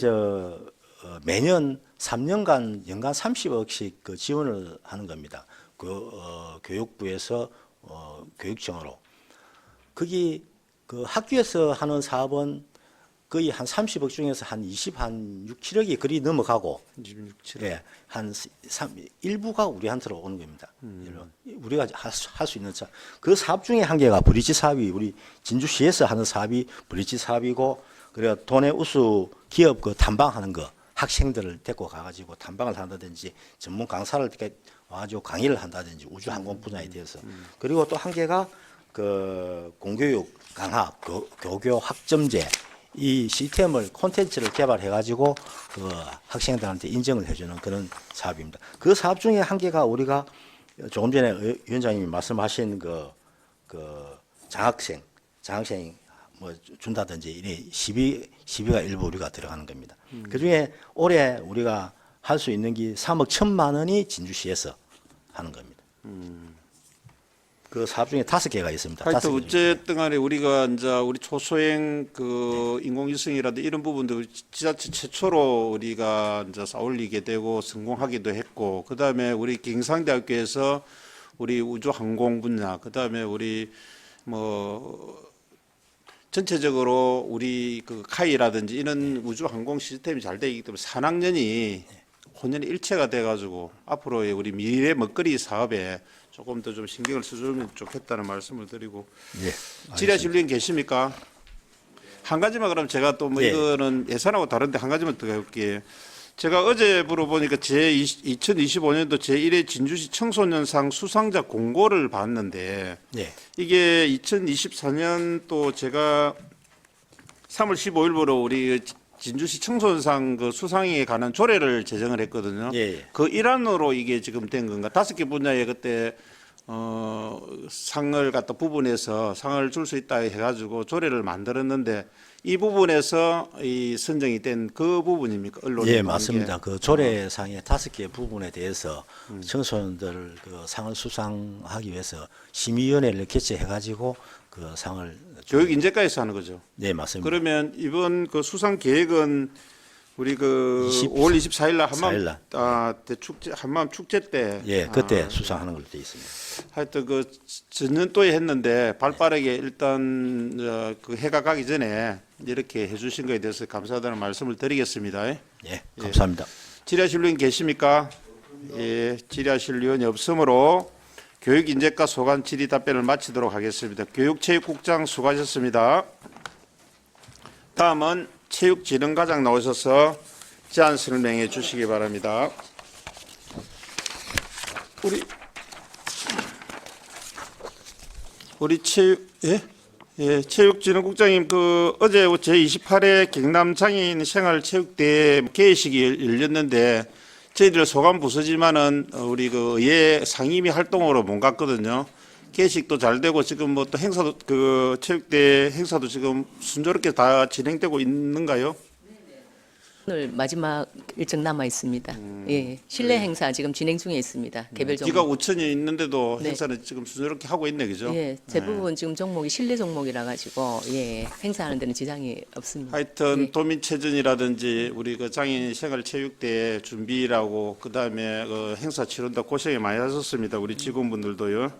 Speaker 2: 매년 3년간 연간 30억씩 그 지원을 하는 겁니다. 교육부에서 교육청으로. 거기 그 학교에서 하는 사업은 거의 한 30억 중에서 한 6, 7억이 그리 넘어가고
Speaker 1: 26, 7.
Speaker 2: 예, 일부가 우리한테로 오는 겁니다. 우리가 할 수 있는 그 사업 중에 한 개가 브릿지 사업이 우리 진주시에서 하는 사업이 브릿지 사업이고 그래야 도내 우수 기업 그 탐방하는 거 학생들을 데리고 가가지고 탐방을 한다든지 전문 강사를 이렇게 와가지고 강의를 한다든지 우주 항공 분야에 대해서 그리고 또 한 개가 그 공교육 강화 교교 학점제 이 시스템을 콘텐츠를 개발해 가지고 그 학생들한테 인정을 해주는 그런 사업입니다. 그 사업 중에 한 개가 우리가 조금 전에 위원장님이 말씀하신 그 장학생 뭐 준다든지 이 시비가 일부 우리가 들어가는 겁니다. 그 중에 올해 우리가 할 수 있는 게 3억 1,000만 원이 진주시에서 하는 겁니다. 그 사업 중에 5개가 있습니다.
Speaker 1: 하여튼
Speaker 2: 5개 중에.
Speaker 1: 어쨌든 간에 우리가 이제 우리 초소형 그 인공위성이라든 이런 부분들 지자체 최초로 우리가 이제 쌓아올리게 되고 성공하기도 했고, 그 다음에 우리 경상대학교에서 우리 우주항공 분야, 그 다음에 우리 뭐 전체적으로 우리 그 카이라든지 이런 우주항공 시스템이 잘 되기 때문에 산학년이 혼연히 일체가 돼가지고 앞으로의 우리 미래 먹거리 사업에 조금 더 좀 신경을 써주면 좋겠다는 말씀을 드리고.
Speaker 2: 예.
Speaker 1: 지뢰실련 계십니까? 한 가지만 그럼 제가 또 뭐
Speaker 2: 예.
Speaker 1: 이거는 예산하고 다른데 한 가지만 더 해볼게요. 제가 어제 물어보니까 2025년도 제1회 진주시 청소년상 수상자 공고를 봤는데
Speaker 2: 네.
Speaker 1: 이게 2024년 또 제가 3월 15일부로 우리 진주시 청소년상 그 수상에 관한 조례를 제정을 했거든요.
Speaker 2: 예, 예.
Speaker 1: 그 일환으로 이게 지금 된 건가? 5개 분야에 그때 상을 갖다 부분해서 상을 줄 수 있다 해가지고 조례를 만들었는데 이 부분에서 이 선정이 된 그 부분입니까? 언론에
Speaker 2: 예,
Speaker 1: 나온 게?
Speaker 2: 맞습니다. 그 조례상의 5개 부분에 대해서 청소년들 그 상을 수상하기 위해서 심의위원회를 개최해가지고 그 상을
Speaker 1: 교육 인재과에서 하는 거죠.
Speaker 2: 네, 맞습니다.
Speaker 1: 그러면 이번 그 수상 계획은 우리 그 5월 24일 날 한마음
Speaker 2: 24일 날.
Speaker 1: 대축제 한마음 축제 때
Speaker 2: 예, 그때 수상하는 걸로 되어 있습니다.
Speaker 1: 하여튼 그 전년도에 했는데 발빠르게 일단 그 해가 가기 전에 이렇게 해주신 거에 대해서 감사하다는 말씀을 드리겠습니다.
Speaker 2: 예, 감사합니다.
Speaker 1: 질의하실 계십니까? 예, 질의하실 의원이 없으므로 교육인재과 소관 질의 답변을 마치도록 하겠습니다. 교육체육국장 수고하셨습니다. 다음은 체육진흥과장 나오셔서 제안 설명해 주시기 바랍니다. 우리 체육진흥국장님 그 어제 제28회 경남 장애인 생활체육대회 개회식이 열렸는데 저희들 소감 부서지만은 우리 그 의회 상임위 활동으로 못 갔거든요. 개회식도 잘 되고 지금 뭐 또 행사도 그 체육대회 행사도 지금 순조롭게 다 진행되고 있는가요?
Speaker 6: 오늘 마지막 일정 남아 있습니다. 예, 실내 행사 지금 진행 중에 있습니다. 개별 종목.
Speaker 1: 기각 5천이 있는데도
Speaker 6: 네.
Speaker 1: 행사는 지금 순조롭게 하고 있네, 그죠?
Speaker 6: 예, 대부분 지금 종목이 실내 종목이라 가지고 예, 행사하는 데는 지장이 없습니다.
Speaker 1: 하여튼
Speaker 6: 예.
Speaker 1: 도민체전이라든지 우리 그 장애인 생활체육대회 준비라고 그다음에 그 행사 치른다 고생이 많이 하셨습니다. 우리 직원분들도요.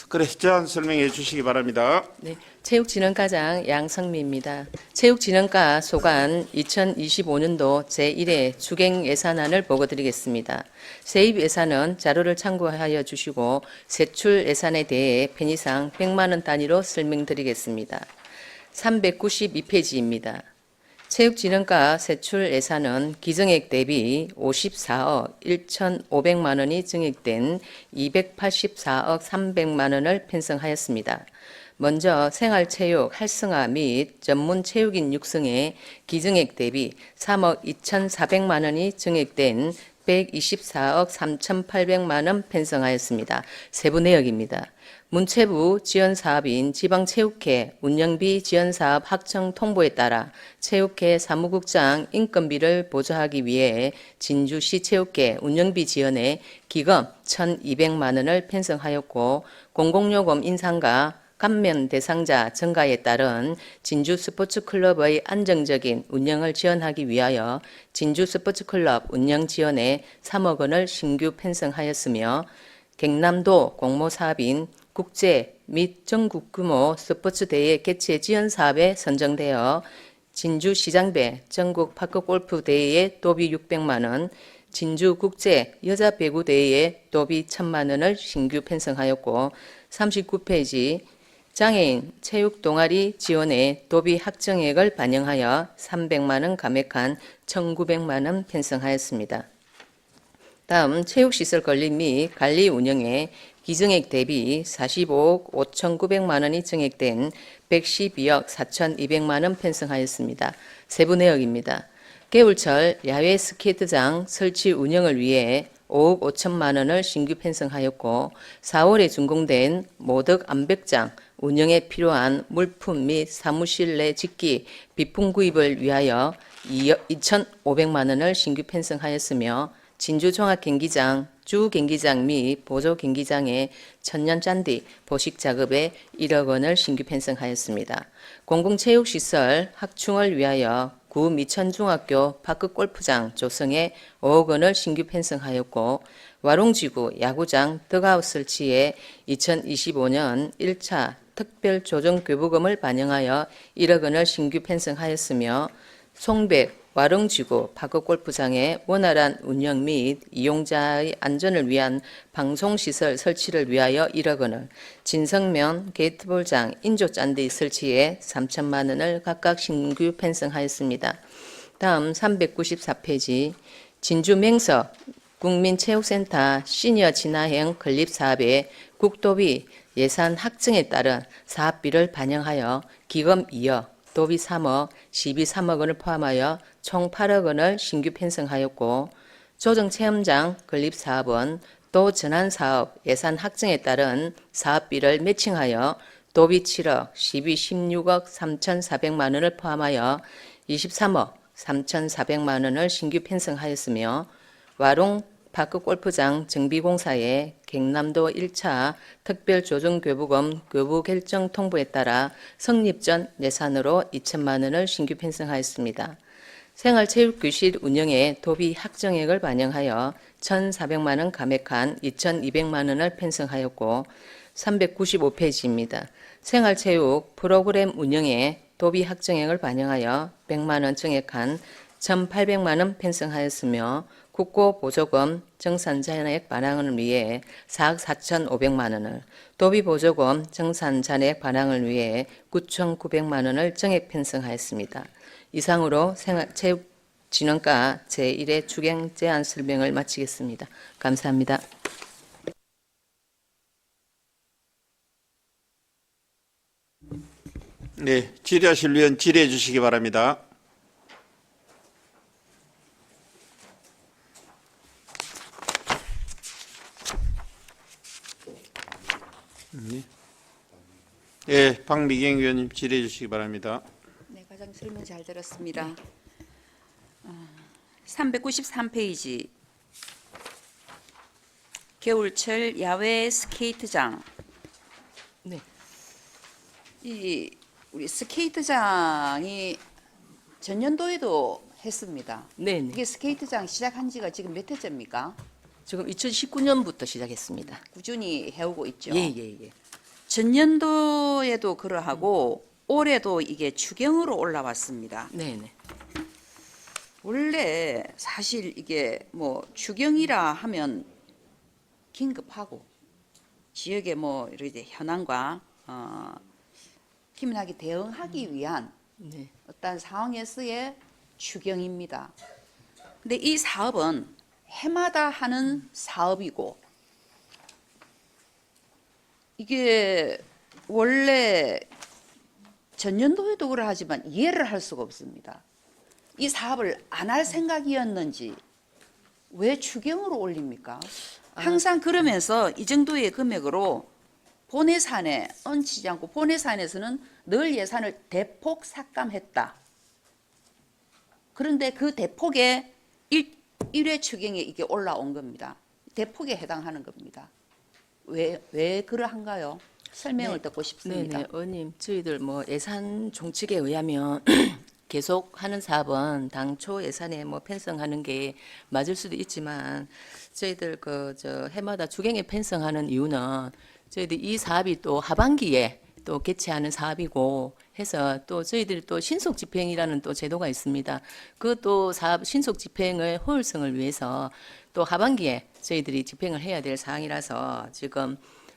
Speaker 1: 그래, 제안 설명해 주시기 바랍니다.
Speaker 6: 네, 체육진흥과장 양성미입니다. 체육진흥과 소관 2025년도 제1회 주갱 예산안을 보고드리겠습니다. 세입 예산은 자료를 참고하여 주시고 세출 예산에 대해 편의상 100만 원 단위로 설명드리겠습니다. 392페이지입니다. 체육진흥과 세출 예산은 기증액 대비 54억 1,500만 원이 증액된 284억 300만 원을 편성하였습니다. 먼저 생활체육 활성화 및 전문 체육인 육성에 기증액 대비 3억 2,400만 원이 증액된 124억 3,800만 원 편성하였습니다. 세부 내역입니다. 문체부 지원사업인 지방체육회 운영비 지원사업 확정 통보에 따라 체육회 사무국장 인건비를 보조하기 위해 진주시 체육회 운영비 지원에 기금 1,200만 원을 편성하였고 공공요금 인상과 감면 대상자 증가에 따른 진주 스포츠클럽의 안정적인 운영을 지원하기 위하여 진주 스포츠클럽 운영 지원에 3억 원을 신규 편성하였으며 경남도 공모사업인 국제 및 전국 규모 스포츠 대회 개최 지원 사업에 선정되어 진주 시장배 전국 파크 골프 대회에 도비 600만 원, 진주 국제 여자 배구 대회에 도비 1,000만 원을 신규 편성하였고 39페이지 장애인 체육 동아리 지원에 도비 확정액을 반영하여 300만 원 감액한 1,900만 원 편성하였습니다. 다음 체육시설 건립 및 관리 운영에 기증액 대비 45억 5,900만 원이 증액된 112억 4,200만 원 편성하였습니다. 세부 내역입니다. 개울철 야외 스케이트장 설치 운영을 위해 5억 5천만 원을 신규 편성하였고 4월에 준공된 모덕 암벽장 운영에 필요한 물품 및 사무실 내 직기, 비품 구입을 위하여 2억 2,500만 원을 신규 편성하였으며 진주 종합경기장 주 경기장 및 보조 경기장의 천년 잔디 보식 작업에 1억 원을 신규 편성하였습니다. 공공체육시설 확충을 위하여 구 미천중학교 파크 골프장 조성에 5억 원을 신규 편성하였고 와롱지구 야구장 덕아웃 설치에 2025년 1차 특별 조정 교부금을 반영하여 1억 원을 신규 편성하였으며 송백 와롱지구 파크 골프장의 원활한 운영 및 이용자의 안전을 위한 방송시설 설치를 위하여 1억 원을, 진성면 게이트볼장 인조잔디 설치에 3천만 원을 각각 신규 편성하였습니다. 다음 394페이지 진주 맹석 국민체육센터 시니어 진화형 건립사업에 국도비 예산 확정에 따른 사업비를 반영하여 기금 2억, 도비 3억, 시비 3억 원을 포함하여 총 8억 원을 신규 편성하였고 조정체험장 건립사업은 또 전환사업 예산 확정에 따른 사업비를 매칭하여 도비 7억, 시비 16억 3,400만 원을 포함하여 23억 3,400만 원을 신규 편성하였으며 와롱 파크 골프장 정비공사의 경남도 1차 특별조정교부금 교부 결정 통보에 따라 성립 전 예산으로 2천만 원을 신규 편성하였습니다. 생활체육교실 운영에 도비 확정액을 반영하여 1,400만 원 감액한 2,200만 원을 편성하였고 395페이지입니다. 생활체육 프로그램 운영에 도비 확정액을 반영하여 100만 원 증액한 1,800만 원 편성하였으며 국고보조금 정산잔액 반환을 위해 4억 4,500만 원을, 도비보조금 정산잔액 반환을 위해 9,900만 원을 증액 편성하였습니다. 이상으로 생활체육진흥과 제1회 추경 제안 설명을 마치겠습니다. 감사합니다.
Speaker 1: 네, 질의하실 위원 질의해 주시기 바랍니다. 예, 박미경 의원님 질의해 주시기 바랍니다.
Speaker 4: 네, 과장 설명 잘 들었습니다. 393페이지 겨울철 야외 스케이트장.
Speaker 6: 네.
Speaker 4: 이 우리 스케이트장이 전년도에도 했습니다.
Speaker 6: 네, 네.
Speaker 4: 이게 스케이트장 시작한 지가 지금 몇 해째입니까?
Speaker 6: 지금 2019년부터 시작했습니다.
Speaker 4: 꾸준히 해오고 있죠.
Speaker 6: 예, 예, 예.
Speaker 4: 전년도에도 그러하고 올해도 이게 추경으로 올라왔습니다.
Speaker 6: 네, 네.
Speaker 4: 원래 사실 이게 뭐 추경이라 하면 긴급하고 지역의 뭐 이렇게 현안과 기민하게 대응하기 위한
Speaker 6: 네.
Speaker 4: 어떤 상황에서의 추경입니다. 근데 이 사업은 해마다 하는 사업이고 이게 원래 전년도에도 그러하지만 이해를 할 수가 없습니다. 이 사업을 안 할 생각이었는지 왜 추경으로 올립니까? 항상 그러면서 이 정도의 금액으로 본 예산에 얹히지 않고 본 예산에서는 늘 예산을 대폭 삭감했다. 그런데 그 대폭의 1회 추경에 이게 올라온 겁니다. 대폭에 해당하는 겁니다. 왜 그러한가요? 설명을
Speaker 6: 네.
Speaker 4: 듣고 싶습니다.
Speaker 6: 네네, 의원님, 저희들 뭐 예산 종칙에 의하면 계속 하는 사업은 당초 예산에 뭐 편성하는 게 맞을 수도 있지만 저희들 해마다 추경에 편성하는 이유는 저희들 이 사업이 또 하반기에 또 개최하는 사업이고 해서 또 저희들이 또 신속 집행이라는 또 제도가 있습니다. 그 또 사업 신속 집행의 효율성을 위해서 또 하반기에 저희들이 집행을 해야 될 사항이라서 지금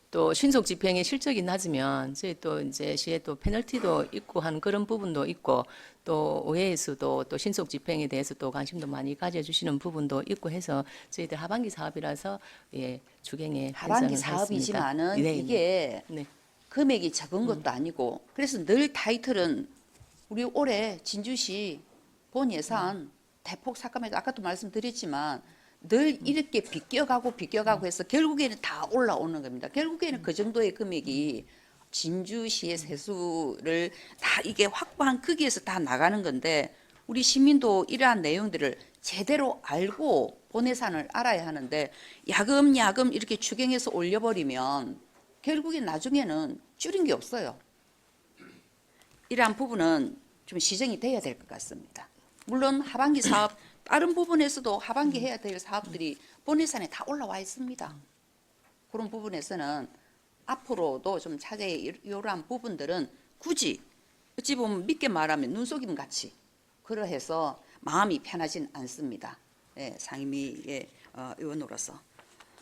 Speaker 6: 또 신속 집행의 실적이 낮으면 저희 또 이제 시에 또 페널티도 있고 하는 그런 부분도 있고 또 의회에서도 또 신속 집행에 대해서 또 관심도 많이 가져주시는 부분도 있고 해서 저희들 하반기 사업이라서 예 추경에
Speaker 4: 하반기
Speaker 6: 편성을
Speaker 4: 사업이지만은
Speaker 6: 했습니다. 네,
Speaker 4: 이게
Speaker 6: 네.
Speaker 4: 금액이 적은 것도 아니고 그래서 늘 타이틀은 우리 올해 진주시 본 예산 대폭 삭감해서 아까도 말씀드렸지만 늘 이렇게 비껴가고 해서 결국에는 다 올라오는 겁니다. 결국에는 그 정도의 금액이 진주시의 세수를 다 이게 확보한 크기에서 다 나가는 건데 우리 시민도 이러한 내용들을 제대로 알고 본예산을 알아야 하는데 야금야금 이렇게 추경해서 올려버리면 결국엔 나중에는 줄인 게 없어요. 이러한 부분은 좀 시정이 돼야 될 것 같습니다. 물론 하반기 사업 다른 부분에서도 하반기 해야 될 사업들이 본예산에 다 올라와 있습니다. 그런 부분에서는 앞으로도 좀 차제에 이러한 부분들은 굳이 어찌 보면 믿게 말하면 눈속임 같이 그러해서 마음이 편하진 않습니다. 예, 상임위의 의원으로서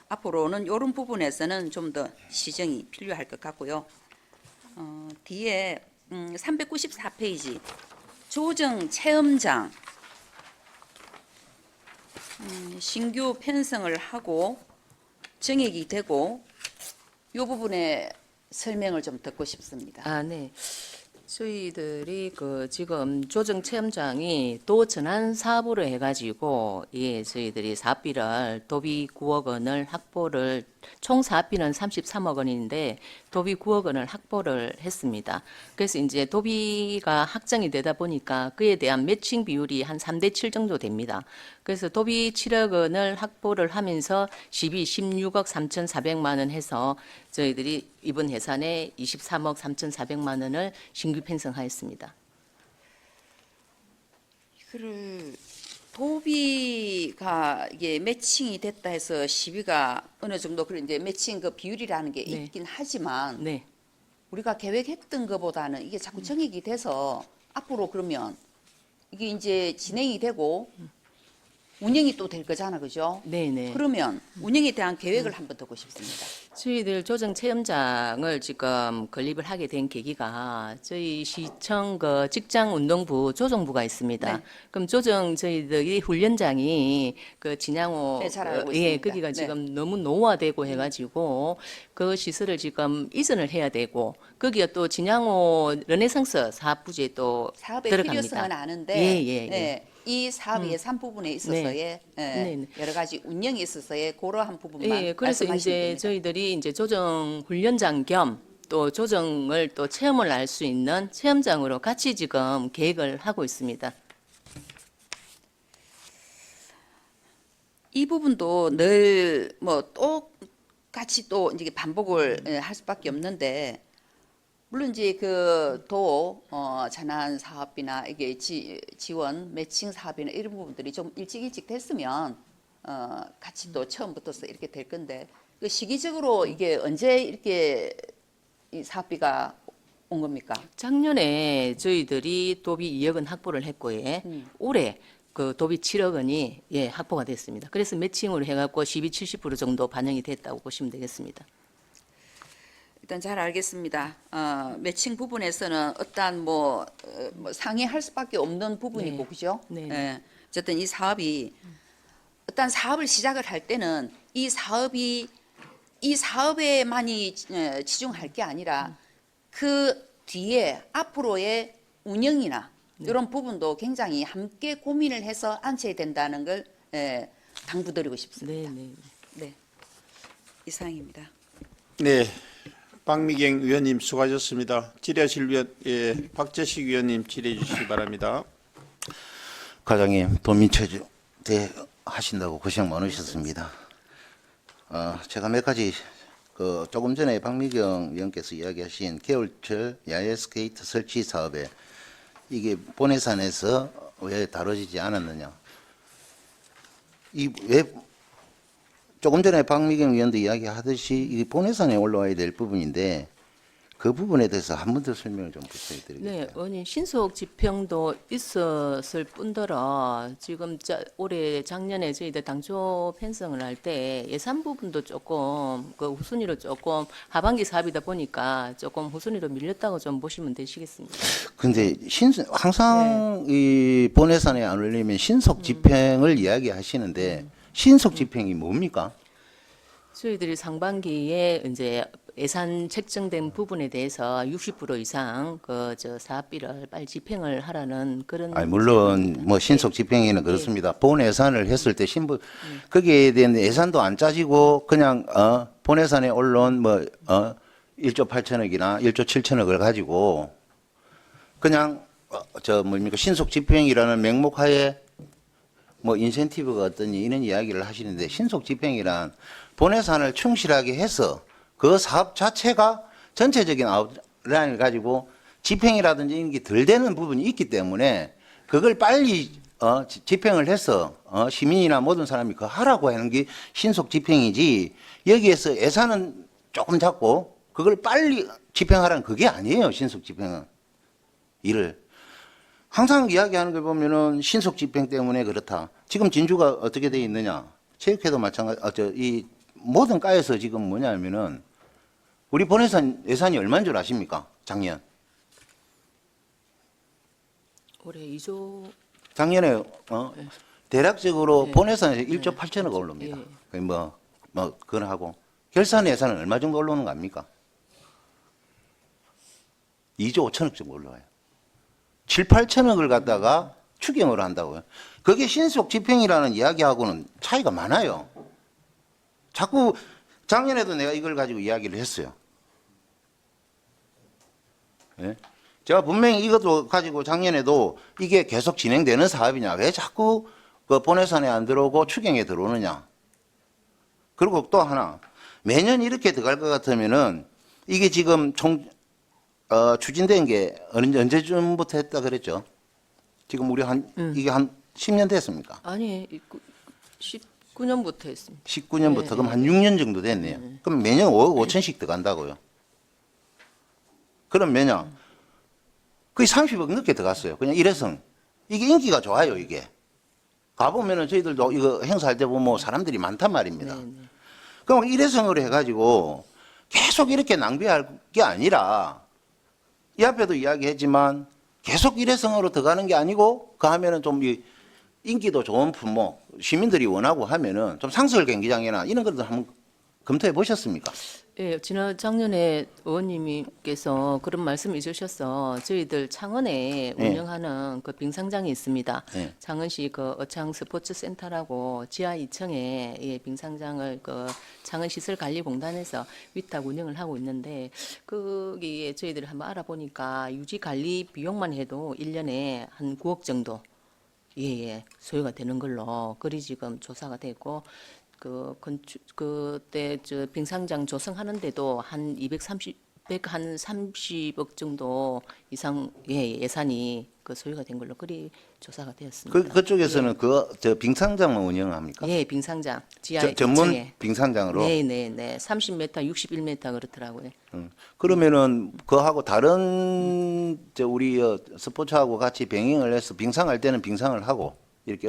Speaker 4: 앞으로는 이런 부분에서는 좀 더 시정이 필요할 것 같고요. 뒤에 394페이지 조정 체험장 신규 편성을 하고 정액이 되고 이 부분에 설명을 좀 듣고 싶습니다.
Speaker 6: 아, 네. 저희들이 그 지금 조정 체험장이 또 전환 사업으로 해가지고 예 저희들이 사업비를 도비 9억 원을 확보를 총 사업비는 33억 원인데 도비 9억 원을 확보를 했습니다. 그래서 이제 도비가 확정이 되다 보니까 그에 대한 매칭 비율이 한 3대 7 정도 됩니다. 그래서 도비 7억 원을 확보를 하면서 시비 16억 3,400만 원 해서 저희들이 이번 예산에 23억 3,400만 원을 신규 편성하였습니다.
Speaker 4: 이거를 도비가 이게 매칭이 됐다 해서 시비가 어느 정도 그런 이제 매칭 그 비율이라는 게
Speaker 6: 네.
Speaker 4: 있긴 하지만
Speaker 6: 네.
Speaker 4: 우리가 계획했던 것보다는 이게 자꾸 정액이 돼서 앞으로 그러면 이게 이제 진행이 되고 운영이 또 될 거잖아, 그죠?
Speaker 6: 네네.
Speaker 4: 그러면 운영에 대한 계획을 한번 듣고 싶습니다.
Speaker 6: 저희들 조정 체험장을 지금 건립을 하게 된 계기가 저희 시청 그 직장운동부 조정부가 있습니다.
Speaker 4: 네.
Speaker 6: 그럼 조정 저희들이 훈련장이 그 진양호
Speaker 4: 네, 잘 알고
Speaker 6: 예,
Speaker 4: 있습니다.
Speaker 6: 거기가
Speaker 4: 네.
Speaker 6: 지금 너무 노화되고 해가지고 그 시설을 지금 이전을 해야 되고 거기가 또 진양호 르네상스 사업부지에 또
Speaker 4: 사업의
Speaker 6: 들어갑니다.
Speaker 4: 필요성은 아는데
Speaker 6: 예.
Speaker 4: 이 사업 예산 부분에 있어서의
Speaker 6: 네.
Speaker 4: 여러 가지 운영에 있어서의 그러한 부분만
Speaker 6: 예, 그래서
Speaker 4: 말씀하시면
Speaker 6: 이제
Speaker 4: 됩니다.
Speaker 6: 저희들이 이제 조정 훈련장 겸 또 조정을 또 체험을 할 수 있는 체험장으로 같이 지금 계획을 하고 있습니다.
Speaker 4: 이 부분도 늘 뭐 똑같이 또 이제 반복을 할 수밖에 없는데 물론 이제 그도 전환 사업비나 이게 지원 매칭 사업이나 이런 부분들이 좀 일찍 됐으면 같이 또 처음부터 이렇게 될 건데 그 시기적으로 이게 언제 이렇게 이 사업비가 온 겁니까?
Speaker 6: 작년에 저희들이 도비 2억 원 확보를 했고 예. 올해 그 도비 7억 원이 예, 확보가 됐습니다. 그래서 매칭으로 해갖고 70% 정도 반영이 됐다고 보시면 되겠습니다.
Speaker 4: 일단 잘 알겠습니다. 매칭 부분에서는 어떠한 뭐 상의할 수밖에 없는 부분이고
Speaker 6: 네.
Speaker 4: 그죠?
Speaker 6: 네.
Speaker 4: 예. 어쨌든 이 사업이 어떤 사업을 시작을 할 때는 이 사업에만이 치중할 게 아니라 그 뒤에 앞으로의 운영이나 이런 부분도 굉장히 함께 고민을 해서 앉혀야 된다는 걸 당부드리고 싶습니다.
Speaker 6: 네.
Speaker 4: 네. 이상입니다.
Speaker 1: 네, 박미경 위원님 수고하셨습니다. 질의하실 위원, 박재식 위원님 질의해 주시기 바랍니다.
Speaker 3: 과장님 도민체조 대 하신다고 고생 많으셨습니다. 제가 몇 가지 조금 전에 박미경 위원께서 이야기하신 겨울철 야외 스케이트 설치 사업에 이게 본예산에서 왜 다뤄지지 않았느냐? 왜 조금 전에 박미경 위원도 이야기하듯이 이 본예산에 올라와야 될 부분인데 그 부분에 대해서 한 번 더 설명을 좀 부탁드리겠습니다.
Speaker 6: 네, 의원님 신속 집행도 있었을 뿐더러 지금 올해 작년에 저희들 당초 편성을 할 때 예산 부분도 조금 그 후순위로 조금 하반기 사업이다 보니까 조금 후순위로 밀렸다고 좀 보시면 되시겠습니다.
Speaker 3: 근데 항상 이 본예산에 안 올리면 신속 집행을 이야기하시는데 신속 집행이 뭡니까?
Speaker 6: 저희들이 상반기에 이제 예산 책정된 부분에 대해서 60% 이상 사업비를 빨리 집행을 하라는 그런.
Speaker 3: 아니 물론 뭐 신속 집행에는 그렇습니다. 본 예산을 했을 때 신부 거기에 대한 예산도 안 짜지고 그냥 본 예산에 올라온 뭐 1조 8천억이나 1조 7천억을 가지고 그냥 뭡니까 신속 집행이라는 명목하에 뭐 인센티브가 어떠니 이런 이야기를 하시는데 신속 집행이란 본예산을 충실하게 해서 그 사업 자체가 전체적인 아웃라인을 가지고 집행이라든지 이런 게 덜 되는 부분이 있기 때문에 그걸 빨리 집행을 해서 시민이나 모든 사람이 그 하라고 하는 게 신속 집행이지 여기에서 예산은 조금 작고 그걸 빨리 집행하라는 그게 아니에요. 신속 집행은 일을 항상 이야기하는 걸 보면은 신속 집행 때문에 그렇다. 지금 진주가 어떻게 돼 있느냐? 체육회도 마찬가지. 이 모든 과에서 지금 뭐냐면은 우리 본예산 예산이 얼마인 줄 아십니까? 작년.
Speaker 6: 올해 2조
Speaker 3: 작년에 대략적으로
Speaker 6: 네.
Speaker 3: 본예산에서 1조 8천억 올라옵니다.
Speaker 6: 예.
Speaker 3: 뭐 그건 하고 결산 예산은 얼마 정도 올라오는 거 압니까? 2조 5천억 정도 올라와요. 7, 8천억을 갖다가 추경을 한다고요. 그게 신속 집행이라는 이야기하고는 차이가 많아요. 자꾸 작년에도 내가 이걸 가지고 이야기를 했어요. 예? 제가 분명히 이것도 가지고 작년에도 이게 계속 진행되는 사업이냐, 왜 자꾸 그 본예산에 안 들어오고 추경에 들어오느냐. 그리고 또 하나, 매년 이렇게 들어갈 것 같으면은 이게 지금 추진된 게 언제쯤부터 했다 그랬죠? 지금 우리 이게 한 10년 됐습니까?
Speaker 6: 아니 19년부터 했습니다.
Speaker 3: 19년부터
Speaker 6: 네,
Speaker 3: 그럼 한 6년 정도 됐네요. 그럼 매년 5억 5천씩 들어간다고요. 그럼 매년 거의 30억 넘게 들어갔어요. 그냥 일회성. 이게 인기가 좋아요, 이게. 가보면은 저희들도 이거 행사할 때 보면 사람들이 많단 말입니다. 그럼 일회성으로 해가지고 계속 이렇게 낭비할 게 아니라 이 앞에도 이야기했지만 계속 일회성으로 들어가는 게 아니고 그 하면은 좀 인기도 좋은 품목 시민들이 원하고 하면은 좀 상설 경기장이나 이런 것도 한번 검토해 보셨습니까?
Speaker 6: 예, 작년에 의원님께서 그런 말씀 해주셔서 저희들 창원에
Speaker 3: 네.
Speaker 6: 운영하는 그 빙상장이 있습니다.
Speaker 3: 네.
Speaker 6: 창원시 그 어창 스포츠센터라고 지하 2층에 예, 빙상장을 그 창원시설관리공단에서 위탁 운영을 하고 있는데 거기에 저희들이 한번 알아보니까 유지 관리 비용만 해도 1년에 한 9억 정도 예, 소요가 되는 걸로 그리 지금 조사가 되고 그때 저 빙상장 조성하는데도 한 30억 정도 이상 예산이 그 소요가 된 걸로 그리 조사가 되었습니다.
Speaker 3: 그쪽에서는 저 빙상장만 운영합니까?
Speaker 6: 예, 빙상장 지하
Speaker 3: 전문
Speaker 6: 2층에.
Speaker 3: 빙상장으로.
Speaker 6: 네. 30m, 61m 그렇더라고요.
Speaker 3: 그러면은 그하고 다른 우리 스포츠하고 같이 병행을 해서 빙상할 때는 빙상을 하고 이렇게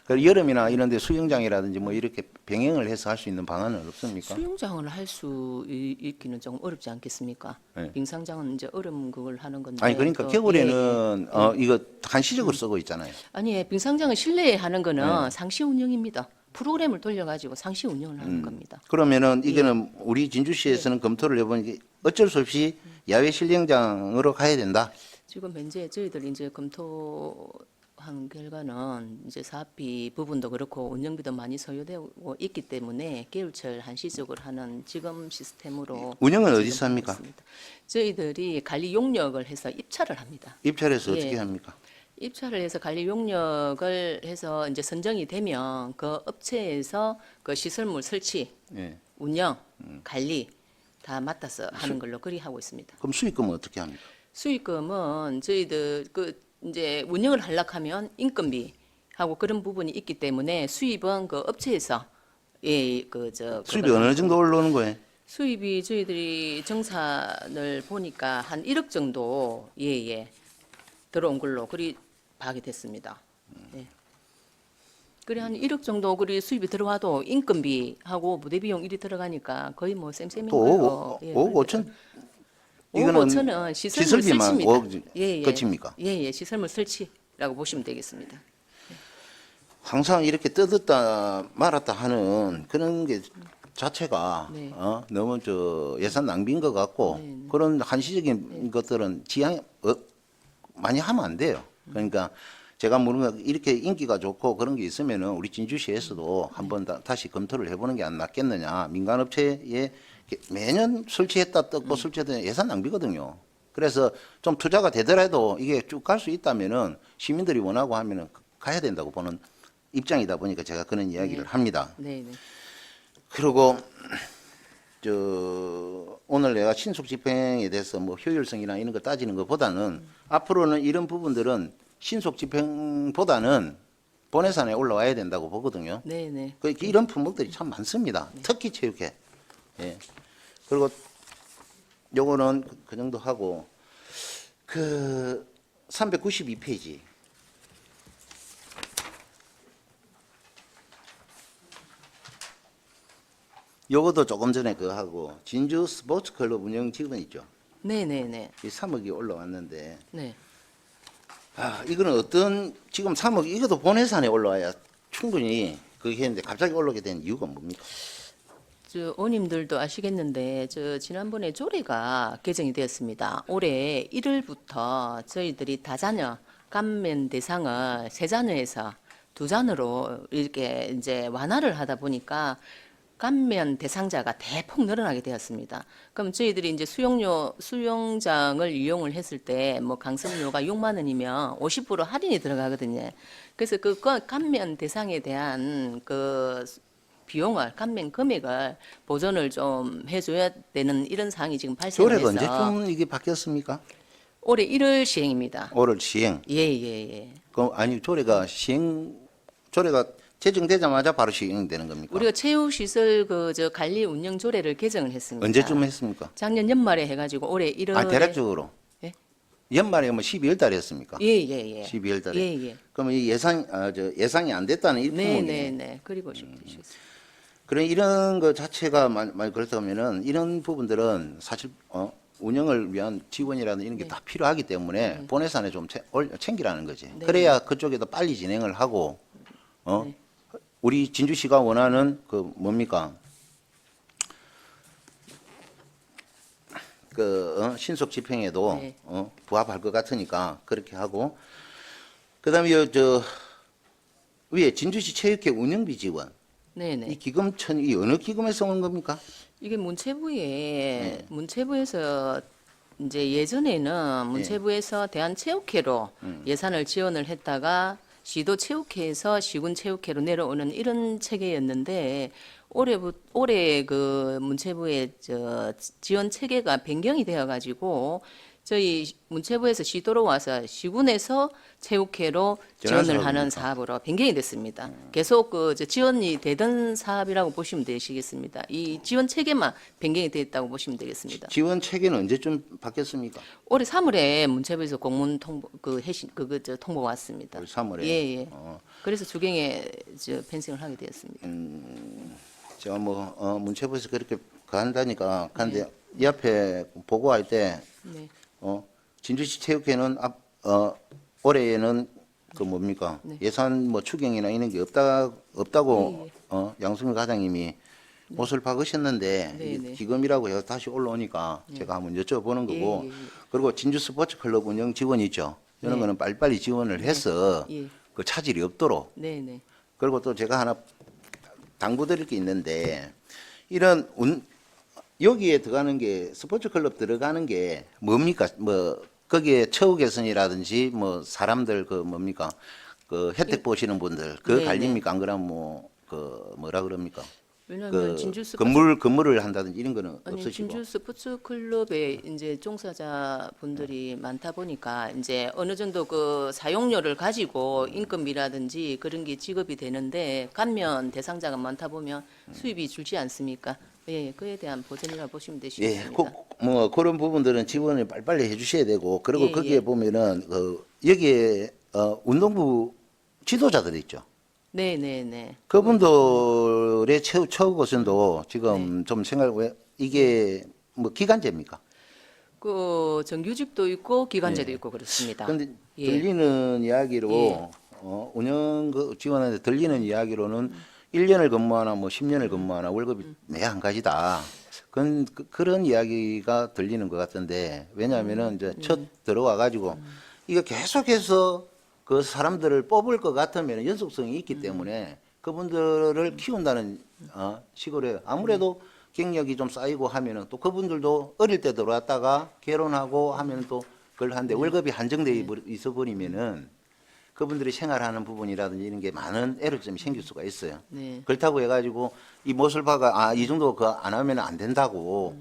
Speaker 3: 그리고 여름이나 이런 데 수영장이라든지 뭐 이렇게 병행을 해서 할 수 있는 방안은 없습니까?
Speaker 6: 수영장을 할 수 있기는 조금 어렵지 않겠습니까?
Speaker 3: 네.
Speaker 6: 빙상장은 이제 그걸 하는 건데.
Speaker 3: 아니 그러니까
Speaker 6: 또,
Speaker 3: 겨울에는 이거 한시적으로 쓰고 있잖아요.
Speaker 6: 아니 빙상장은 실내에 하는 거는 상시 운영입니다. 프로그램을 돌려가지고 상시 운영을 하는 겁니다.
Speaker 3: 그러면은 이거는 우리 진주시에서는 검토를 해보니 어쩔 수 없이 야외 실행장으로 가야 된다.
Speaker 6: 지금 현재 저희들 이제 검토한 결과는 이제 사업비 부분도 그렇고 운영비도 많이 소요되고 있기 때문에 겨울철 한시적으로 하는 지금 시스템으로
Speaker 3: 운영은
Speaker 6: 지금
Speaker 3: 어디서 합니까?
Speaker 6: 하고 있습니다. 저희들이 관리 용역을 해서 입찰을 합니다.
Speaker 3: 입찰해서
Speaker 6: 예.
Speaker 3: 어떻게 합니까?
Speaker 6: 입찰을 해서 관리 용역을 해서 이제 선정이 되면 그 업체에서 그 시설물 설치,
Speaker 3: 예.
Speaker 6: 운영, 관리 다 맡아서 하는 걸로 그리 하고 있습니다.
Speaker 3: 그럼 수익금은 어떻게 합니까?
Speaker 6: 수익금은 저희들 이제 운영을 하려고 하면 인건비 하고 그런 부분이 있기 때문에 수입은 그 업체에서
Speaker 3: 수입이 어느 정도 올라오는 거예요?
Speaker 6: 수입이 저희들이 정산을 보니까 한 1억 정도 들어온 걸로 그리 파악이 됐습니다. 예. 그래 한 1억 정도 그리 수입이 들어와도 인건비하고 무대 비용 일이 들어가니까 거의 뭐 쌤쌤인
Speaker 3: 또
Speaker 6: 거예요.
Speaker 3: 5억 5천?
Speaker 6: 5억 5천은 시설물
Speaker 3: 시설비만
Speaker 6: 설치입니다.
Speaker 3: 5억 끝입니까?
Speaker 6: 시설물 설치라고 보시면 되겠습니다.
Speaker 3: 항상 이렇게 뜯었다 말았다 하는 그런 게 자체가
Speaker 6: 네.
Speaker 3: 너무 예산 낭비인 것 같고 그런 한시적인 것들은 많이 하면 안 돼요. 그러니까 제가 물으면 이렇게 인기가 좋고 그런 게 있으면은 우리 진주시에서도 한번 다시 검토를 해보는 게 안 낫겠느냐. 민간업체에 매년 설치했다 뜯고 설치했다 예산 낭비거든요. 그래서 좀 투자가 되더라도 이게 쭉 갈 수 있다면은 시민들이 원하고 하면은 가야 된다고 보는 입장이다 보니까 제가 그런 이야기를 합니다.
Speaker 6: 네, 네.
Speaker 3: 그리고 오늘 내가 신속 집행에 대해서 뭐 효율성이나 이런 거 따지는 것보다는 앞으로는 이런 부분들은 신속 집행보다는 본예산에 올라와야 된다고 보거든요.
Speaker 6: 네, 네.
Speaker 3: 이런 품목들이 참 많습니다. 특히 체육회. 예. 그리고 요거는 그 정도 하고 392페이지. 요것도 조금 전에 그거 하고 진주 스포츠 클럽 운영 직원 있죠.
Speaker 6: 네, 네, 네.
Speaker 3: 이 3억이 올라왔는데
Speaker 6: 네.
Speaker 3: 이거는 어떤 지금 3억 이것도 본예산에 올라와야 충분히 그게 했는데 갑자기 올라오게 된 이유가 뭡니까?
Speaker 6: 저 의원님들도 아시겠는데 지난번에 조례가 개정이 되었습니다. 올해 1월부터 저희들이 다자녀 감면 대상을 3자녀에서 2자녀로 이렇게 이제 완화를 하다 보니까 감면 대상자가 대폭 늘어나게 되었습니다. 그럼 저희들이 이제 수영장을 이용을 했을 때 뭐 강습료가 6만 원이면 50% 할인이 들어가거든요. 그래서 그 감면 대상에 대한 그 비용을 감면 금액을 보전을 좀 해줘야 되는 이런 사항이 지금
Speaker 3: 조례가
Speaker 6: 발생해서
Speaker 3: 언제쯤 이게 바뀌었습니까?
Speaker 6: 올해 1월 시행입니다.
Speaker 3: 올해 시행.
Speaker 6: 예예예.
Speaker 3: 아니 조례가 제정되자마자 바로 시행되는 겁니까?
Speaker 6: 우리가 체육시설 관리 운영 조례를 개정을 했습니다.
Speaker 3: 언제쯤 했습니까?
Speaker 6: 작년 연말에 해가지고 올해 1월에
Speaker 3: 대략적으로.
Speaker 6: 예?
Speaker 3: 연말에 뭐 12월 달에 했습니까?
Speaker 6: 예예예.
Speaker 3: 12월 달에.
Speaker 6: 예예.
Speaker 3: 그러면 이 예상이 안 됐다는 이 품목이네.
Speaker 6: 네네네. 그리고 좀 주시겠습니다.
Speaker 3: 그런 이런 거 자체가 만약 그렇다면은 이런 부분들은 사실 운영을 위한 지원이라는 이런 게 다 필요하기 때문에 본예산에 좀 챙기라는 거지.
Speaker 6: 네.
Speaker 3: 그래야 그쪽에도 빨리 진행을 하고
Speaker 6: 네.
Speaker 3: 우리 진주시가 원하는 그 뭡니까? 신속 집행에도
Speaker 6: 네.
Speaker 3: 부합할 것 같으니까 그렇게 하고 그다음에 위에 진주시 체육회 운영비 지원
Speaker 6: 네네.
Speaker 3: 이 기금천 이 어느 기금에서 온 겁니까?
Speaker 6: 이게 문체부에
Speaker 3: 네.
Speaker 6: 문체부에서 이제 예전에는 문체부에서 대한체육회로 예산을 지원을 했다가 시도 체육회에서 시군 체육회로 내려오는 이런 체계였는데 올해 그 문체부의 지원 체계가 변경이 되어 가지고 저희 문체부에서 시도로 와서 시군에서 체육회로 지원을 하는 사업으로 변경이 됐습니다. 계속 지원이 되던 사업이라고 보시면 되시겠습니다. 이 지원 체계만 변경이 되었다고 보시면 되겠습니다.
Speaker 3: 지원 체계는 언제쯤 바뀌었습니까?
Speaker 6: 올해 3월에 문체부에서 공문 통보 통보가 왔습니다.
Speaker 3: 올 3월에.
Speaker 6: 예, 예. 그래서 주경에 펜싱을 하게 되었습니다.
Speaker 3: 제가 문체부에서 그렇게 간다니까 가는데 이 앞에 보고할 때
Speaker 6: 네.
Speaker 3: 진주시 체육회는 올해에는 그 뭡니까
Speaker 6: 네.
Speaker 3: 예산 뭐 추경이나 이런 게 없다고 양승일 과장님이 옷을 박으셨는데
Speaker 6: 네, 네.
Speaker 3: 기금이라고 해서 다시 올라오니까 제가 한번 여쭤보는 거고
Speaker 6: 예, 예.
Speaker 3: 그리고 진주 스포츠 클럽 운영 지원 있죠 이런
Speaker 6: 네.
Speaker 3: 거는 빨리빨리 지원을 해서
Speaker 6: 예.
Speaker 3: 그 차질이 없도록
Speaker 6: 네, 네.
Speaker 3: 그리고 또 제가 하나 당부드릴 게 있는데 이런 여기에 들어가는 게 스포츠 클럽 들어가는 게 뭡니까? 뭐 거기에 처우 개선이라든지 뭐 사람들 그 뭡니까? 그 혜택 보시는 분들 그
Speaker 6: 네,
Speaker 3: 관리입니까? 안 그러면 뭐라 그럽니까?
Speaker 6: 왜냐하면 진주 스포츠
Speaker 3: 건물을 한다든지 이런 거는
Speaker 6: 아니,
Speaker 3: 없으시고
Speaker 6: 진주 스포츠 클럽에 이제 종사자분들이 많다 보니까 이제 어느 정도 그 사용료를 가지고 인건비라든지 그런 게 지급이 되는데 감면 대상자가 많다 보면 수입이 줄지 않습니까? 예, 그에 대한 보전이라고 보시면
Speaker 3: 예,
Speaker 6: 되시겠습니다.
Speaker 3: 뭐 그런 부분들은 지원을 빨리빨리 해주셔야 되고 그리고
Speaker 6: 예,
Speaker 3: 거기에
Speaker 6: 예.
Speaker 3: 보면은 여기에 운동부 지도자들 있죠.
Speaker 6: 네, 네, 네.
Speaker 3: 그분들의 처우 개선도 지금 좀 왜 이게 뭐 기간제입니까?
Speaker 6: 그 정규직도 있고 기관제도 있고 그렇습니다.
Speaker 3: 그런데
Speaker 6: 예.
Speaker 3: 들리는 이야기로
Speaker 6: 예.
Speaker 3: 운영 지원하는데 들리는 이야기로는 1년을 근무하나 뭐 10년을 근무하나 월급이 매 한 가지다. 그런 이야기가 들리는 것 같은데 왜냐하면은 이제 첫 들어와 가지고 이거 계속해서 그 사람들을 뽑을 것 같으면 연속성이 있기 때문에 그분들을 키운다는 식으로 해요. 아무래도 경력이 좀 쌓이고 하면은 또 그분들도 어릴 때 들어왔다가 결혼하고 하면 또 그걸 하는데 월급이 한정돼 있어 버리면은 그분들이 생활하는 부분이라든지 이런 게 많은 애로점이 생길 수가 있어요.
Speaker 6: 네.
Speaker 3: 그렇다고 해가지고 이 모슬파가 이 정도 그 안 하면 안 된다고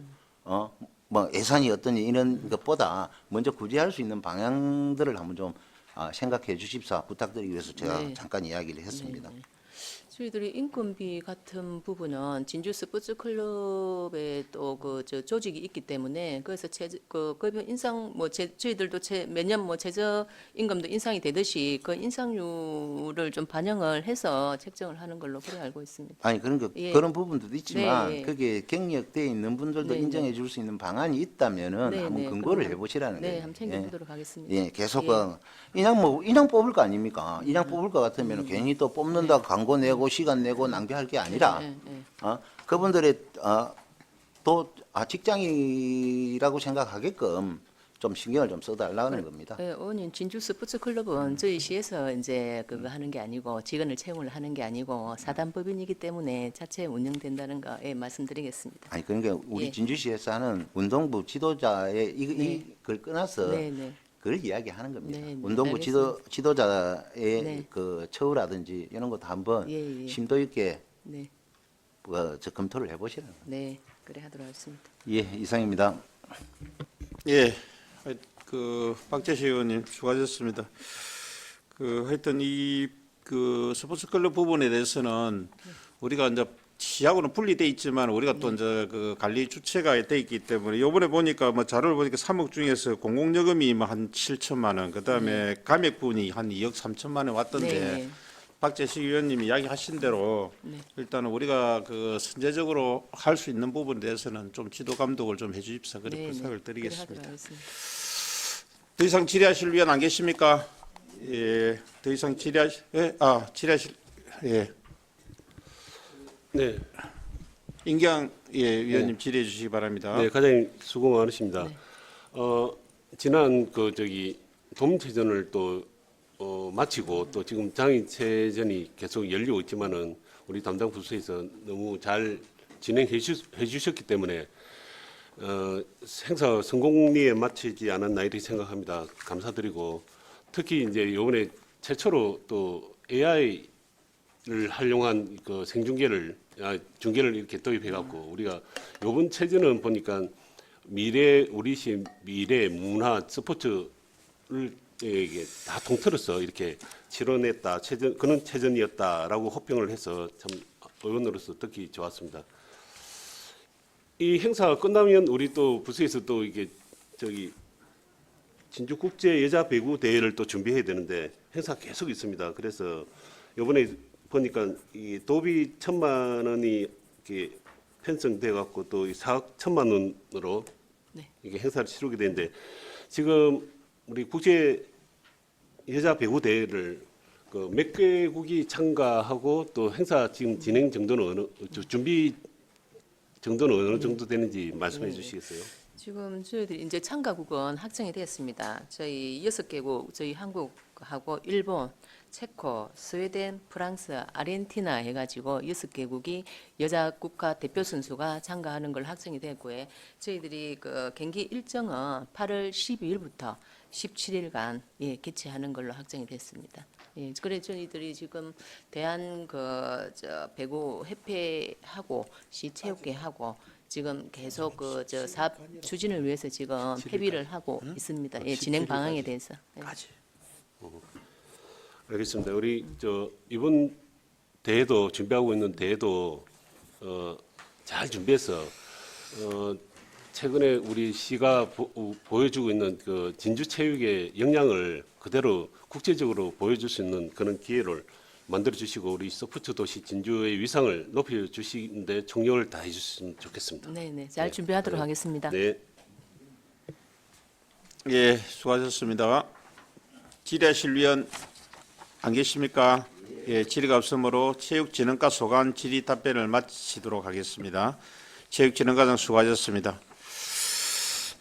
Speaker 3: 뭐 예산이 어떠니 이런 것보다 먼저 구제할 수 있는 방향들을 한번 좀 생각해 주십사 부탁드리기 위해서 제가
Speaker 6: 네.
Speaker 3: 잠깐 이야기를 했습니다.
Speaker 6: 네. 저희들이 인건비 같은 부분은 진주 스포츠 클럽에 또 그 조직이 있기 때문에 그래서 그 인상 뭐 저희들도 매년 뭐 최저 임금도 인상이 되듯이 그 인상률을 좀 반영을 해서 책정을 하는 걸로 그래 알고 있습니다.
Speaker 3: 아니 그런
Speaker 6: 예.
Speaker 3: 그런 부분들도 있지만
Speaker 6: 네, 예.
Speaker 3: 그게 경력돼 있는 분들도
Speaker 6: 네,
Speaker 3: 인정해 줄 수 있는 방안이 있다면은
Speaker 6: 네,
Speaker 3: 한번
Speaker 6: 네.
Speaker 3: 근거를
Speaker 6: 그러면-
Speaker 3: 해보시라는
Speaker 6: 네,
Speaker 3: 거예요.
Speaker 6: 한번 챙겨보도록 하겠습니다.
Speaker 3: 예, 계속
Speaker 6: 예.
Speaker 3: 인양 뽑을 거 아닙니까? 인양 뽑을 것 같으면 괜히 또 뽑는다 광고 내고 시간 내고 낭비할 게 아니라
Speaker 6: 네, 네.
Speaker 3: 그분들의 또 직장이라고 생각하게끔 좀 신경을 좀 써달라는 겁니다.
Speaker 6: 네, 의원님 진주 스포츠 클럽은 저희 시에서 이제 그거 하는 게 아니고 직원을 채용을 하는 게 아니고 사단법인이기 때문에 자체 운영된다는 거 말씀드리겠습니다.
Speaker 3: 아니 그러니까 우리
Speaker 6: 예.
Speaker 3: 진주시에서 하는 운동부 지도자의
Speaker 6: 네.
Speaker 3: 이걸 끊어서
Speaker 6: 네, 네.
Speaker 3: 그걸 이야기하는 겁니다.
Speaker 6: 네, 네,
Speaker 3: 운동부
Speaker 6: 알겠습니다.
Speaker 3: 지도자의
Speaker 6: 네.
Speaker 3: 그 처우라든지 이런 것도 한번
Speaker 6: 예, 예.
Speaker 3: 심도 있게
Speaker 6: 네,
Speaker 3: 검토를 해보시라는 거예요.
Speaker 6: 네, 그래 하도록 하겠습니다.
Speaker 3: 예, 이상입니다.
Speaker 1: 예, 그 박재시 의원님 수고하셨습니다. 그 하여튼 이 그 스포츠 클럽 부분에 대해서는 우리가 이제 시하고는 분리돼 있지만 우리가 또 이제 그 관리 주체가 돼 있기 때문에 이번에 보니까 뭐 자료를 보니까 3억 중에서 공공요금이 뭐 한 7천만 원, 그다음에 감액분이 한 2억 3천만 원 왔던데.
Speaker 6: 네.
Speaker 1: 박재식 의원님이 이야기하신 대로 일단은 우리가 그 선제적으로 할 수 있는 부분에 대해서는 좀 지도 감독을 좀 해주십사 그렇게
Speaker 6: 네,
Speaker 1: 부탁을
Speaker 6: 그래
Speaker 1: 드리겠습니다.
Speaker 6: 하도록 하겠습니다.
Speaker 1: 더 이상 질의하실 위원 안 계십니까? 예, 더 이상 질의하실 예,
Speaker 7: 네,
Speaker 1: 임경 위원님 질의해 주시기 바랍니다.
Speaker 7: 네, 과장님 수고 많으십니다.
Speaker 6: 네.
Speaker 7: 지난 도민체전을 또 마치고 또 지금 장애체전이 계속 열리고 있지만은 우리 담당 부서에서 너무 잘 진행해 주셨기 때문에 행사 성공리에 마치지 않았나 이렇게 생각합니다. 감사드리고 특히 이제 이번에 최초로 또 AI를 활용한 그 생중계를 중계를 이렇게 도입해 갖고 우리가 이번 체제는 보니까 우리시 미래 문화 스포츠를 이게 다 통틀어서 이렇게 치러냈다 그런 체전이었다라고 호평을 해서 참 의원으로서 듣기 좋았습니다. 이 행사가 끝나면 우리 또 부서에서 또 이게 진주 국제 여자 배구 대회를 또 준비해야 되는데 행사 계속 있습니다. 그래서 이번에 보니까 이 도비 1,000만 원이 이렇게 편성돼 갖고 또 4억 1,000만 원으로
Speaker 6: 네.
Speaker 7: 이게 행사를 치르게 되는데 지금 우리 국제 여자 배구 대회를 그 몇 개국이 참가하고 또 행사 지금 진행 정도는 준비 정도는 어느 정도 되는지 말씀해 주시겠어요?
Speaker 6: 지금 저희들이 이제 참가국은 확정이 되었습니다. 저희 6개국, 저희 한국하고 일본, 체코, 스웨덴, 프랑스, 아르헨티나 해가지고 6개국이 여자 국가 대표 선수가 참가하는 걸 확정이 됐고요. 저희들이 그 경기 일정은 8월 12일부터 17일간 개최하는 걸로 확정이 됐습니다. 예, 그래 저희들이 지금 대한 배구 협회하고 시체육회하고 지금 계속 사업 추진을 위해서 지금 협의를 하고 있습니다. 예, 진행 방향에 대해서. 예.
Speaker 7: 알겠습니다. 우리 이번 대회도 준비하고 있는 대회도 잘 준비해서 최근에 우리 시가 보여주고 있는 그 진주 체육의 역량을 그대로 국제적으로 보여줄 수 있는 그런 기회를 만들어 주시고 우리 스포츠 도시 진주의 위상을 높여 주시는데 총력을 다해 주셨으면 좋겠습니다.
Speaker 6: 네, 네, 잘 준비하도록 하겠습니다.
Speaker 7: 네.
Speaker 1: 예, 수고하셨습니다. 질의하실 위원 안 계십니까? 예, 질의가 없으므로 체육진흥과 소관 질의 답변을 마치도록 하겠습니다. 체육진흥과장 수고하셨습니다.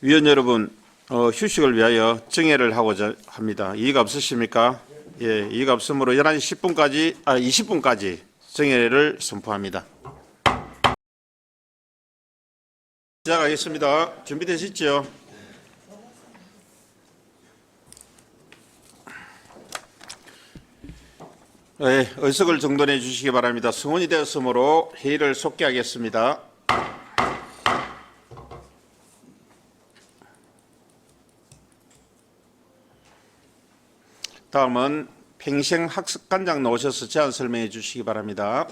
Speaker 1: 위원 여러분, 휴식을 위하여 정회를 하고자 합니다. 이의가 없으십니까? 예, 이의가 없으므로 11시 20분까지 정회를 선포합니다. 시작하겠습니다. 준비되셨죠? 네, 의석을 정돈해 주시기 바랍니다. 승원이 되었으므로 회의를 속기하겠습니다. 다음은 평생학습관장 나오셔서 제안 설명해 주시기 바랍니다.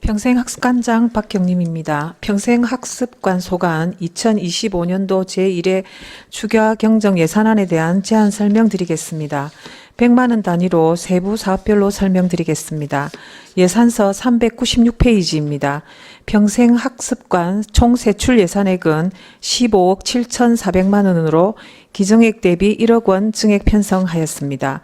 Speaker 8: 평생학습관장 박경림입니다. 평생학습관 소관 2025년도 제1회 추가 경정 예산안에 대한 제안 설명드리겠습니다. 100만 원 단위로 세부 사업별로 설명드리겠습니다. 예산서 396페이지입니다. 평생학습관 총 세출 예산액은 15억 7,400만 원으로 기정액 대비 1억 원 증액 편성하였습니다.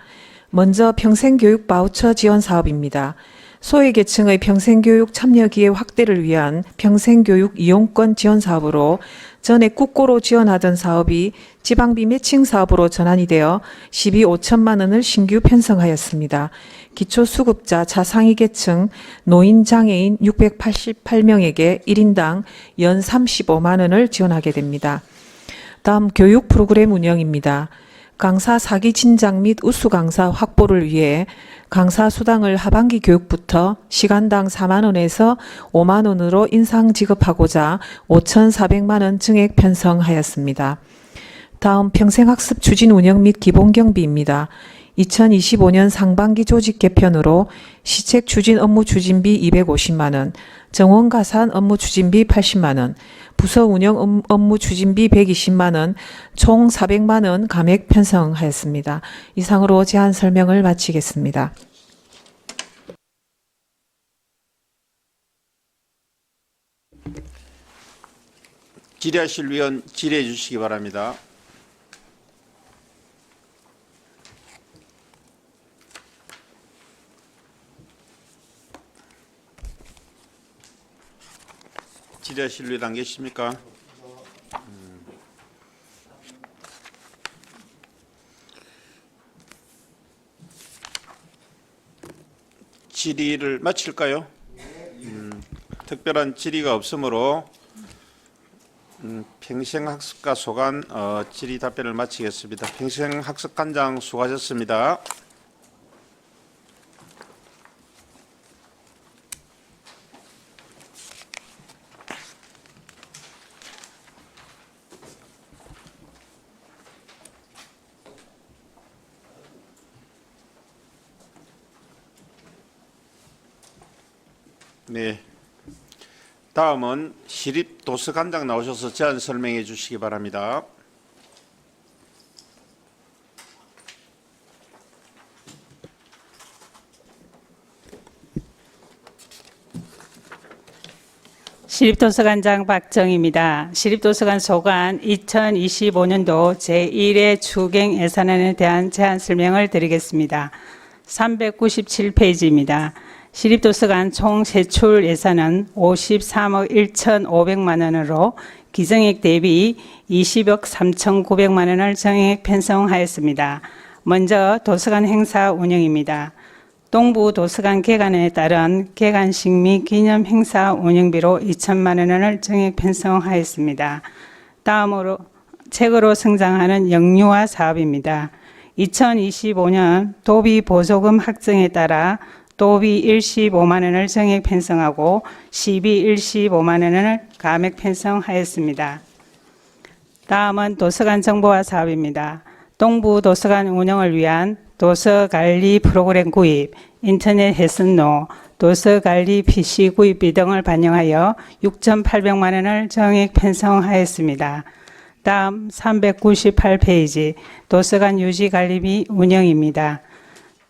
Speaker 8: 먼저 평생교육 바우처 지원 사업입니다. 소외계층의 평생교육 참여기회 확대를 위한 평생교육 이용권 지원 사업으로 전액 국고로 지원하던 사업이 지방비 매칭 사업으로 전환이 되어 12억 5천만 원을 신규 편성하였습니다. 기초수급자 자상위 계층 노인 장애인 688명에게 1인당 연 35만 원을 지원하게 됩니다. 다음 교육 프로그램 운영입니다. 강사 사기 진작 및 우수 강사 확보를 위해 강사 수당을 하반기 교육부터 시간당 4만 원에서 5만 원으로 인상 지급하고자 5,400만 원 증액 편성하였습니다. 다음 평생학습 추진 운영 및 기본 경비입니다. 2025년 상반기 조직 개편으로 시책 추진 업무 추진비 250만 원, 정원 가산 업무 추진비 80만 원, 부서 운영 업무 추진비 120만 원, 총 400만 원 감액 편성하였습니다. 이상으로 제안 설명을 마치겠습니다.
Speaker 1: 질의하실 위원 질의해 주시기 바랍니다. 질의하실 위원 안 계십니까? 질의를 마칠까요? 특별한 질의가 없으므로 평생학습과 소관 질의 답변을 마치겠습니다. 평생학습관장 수고하셨습니다. 네. 다음은 시립도서관장 나오셔서 제안 설명해 주시기 바랍니다.
Speaker 9: 시립도서관장 박정희입니다. 시립도서관 소관 2025년도 제1회 추경 예산안에 대한 제안 설명을 드리겠습니다. 397페이지입니다. 시립도서관 총 세출 예산은 53억 1,500만 원으로 기정액 대비 20억 3,900만 원을 정액 편성하였습니다. 먼저 도서관 행사 운영입니다. 동부 도서관 개관에 따른 개관식 및 기념 행사 운영비로 2천만 원을 정액 편성하였습니다. 다음으로 책으로 성장하는 영유아 사업입니다. 2025년 도비 보조금 확정에 따라 도비 일시 5만 원을 정액 편성하고 시비 일시 5만 원을 감액 편성하였습니다. 다음은 도서관 정보화 사업입니다. 동부 도서관 운영을 위한 도서관리 프로그램 구입, 인터넷 해선로, 도서관리 PC 구입비 등을 반영하여 6,800만 원을 정액 편성하였습니다. 다음 398페이지 도서관 유지관리비 운영입니다.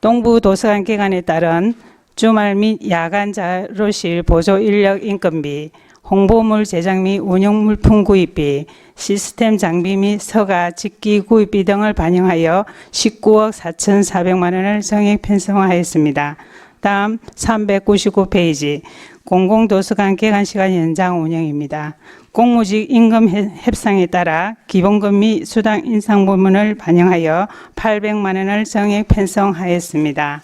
Speaker 9: 동부 도서관 개관에 따른 주말 및 야간 자료실 보조 인력 인건비, 홍보물 제작 및 운영 물품 구입비, 시스템 장비 및 서가 직기 구입비 등을 반영하여 19억 4,400만 원을 정액 편성하였습니다. 다음 399페이지 공공도서관 개관시간 연장 운영입니다. 공무직 임금 협상에 따라 기본급 및 수당 인상 부분을 반영하여 800만 원을 정액 편성하였습니다.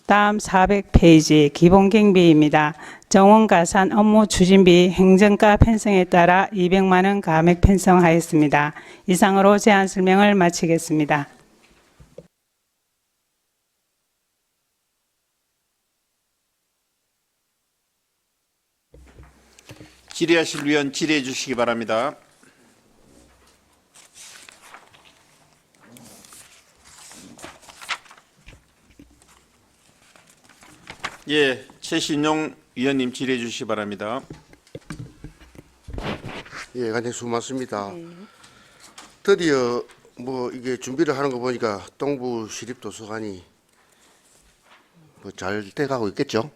Speaker 9: 다음 400페이지 기본경비입니다. 정원 가산 업무 추진비 행정가 편성에 따라 200만 원 감액 편성하였습니다. 이상으로 제안 설명을 마치겠습니다.
Speaker 1: 질의하실 위원 질의해 주시기 바랍니다. 예, 최신용 위원님 질의해 주시기 바랍니다.
Speaker 5: 예, 관장님 수고 많습니다. 드디어 뭐 이게 준비를 하는 거 보니까 동부 시립도서관이 뭐 잘 돼가고 있겠죠?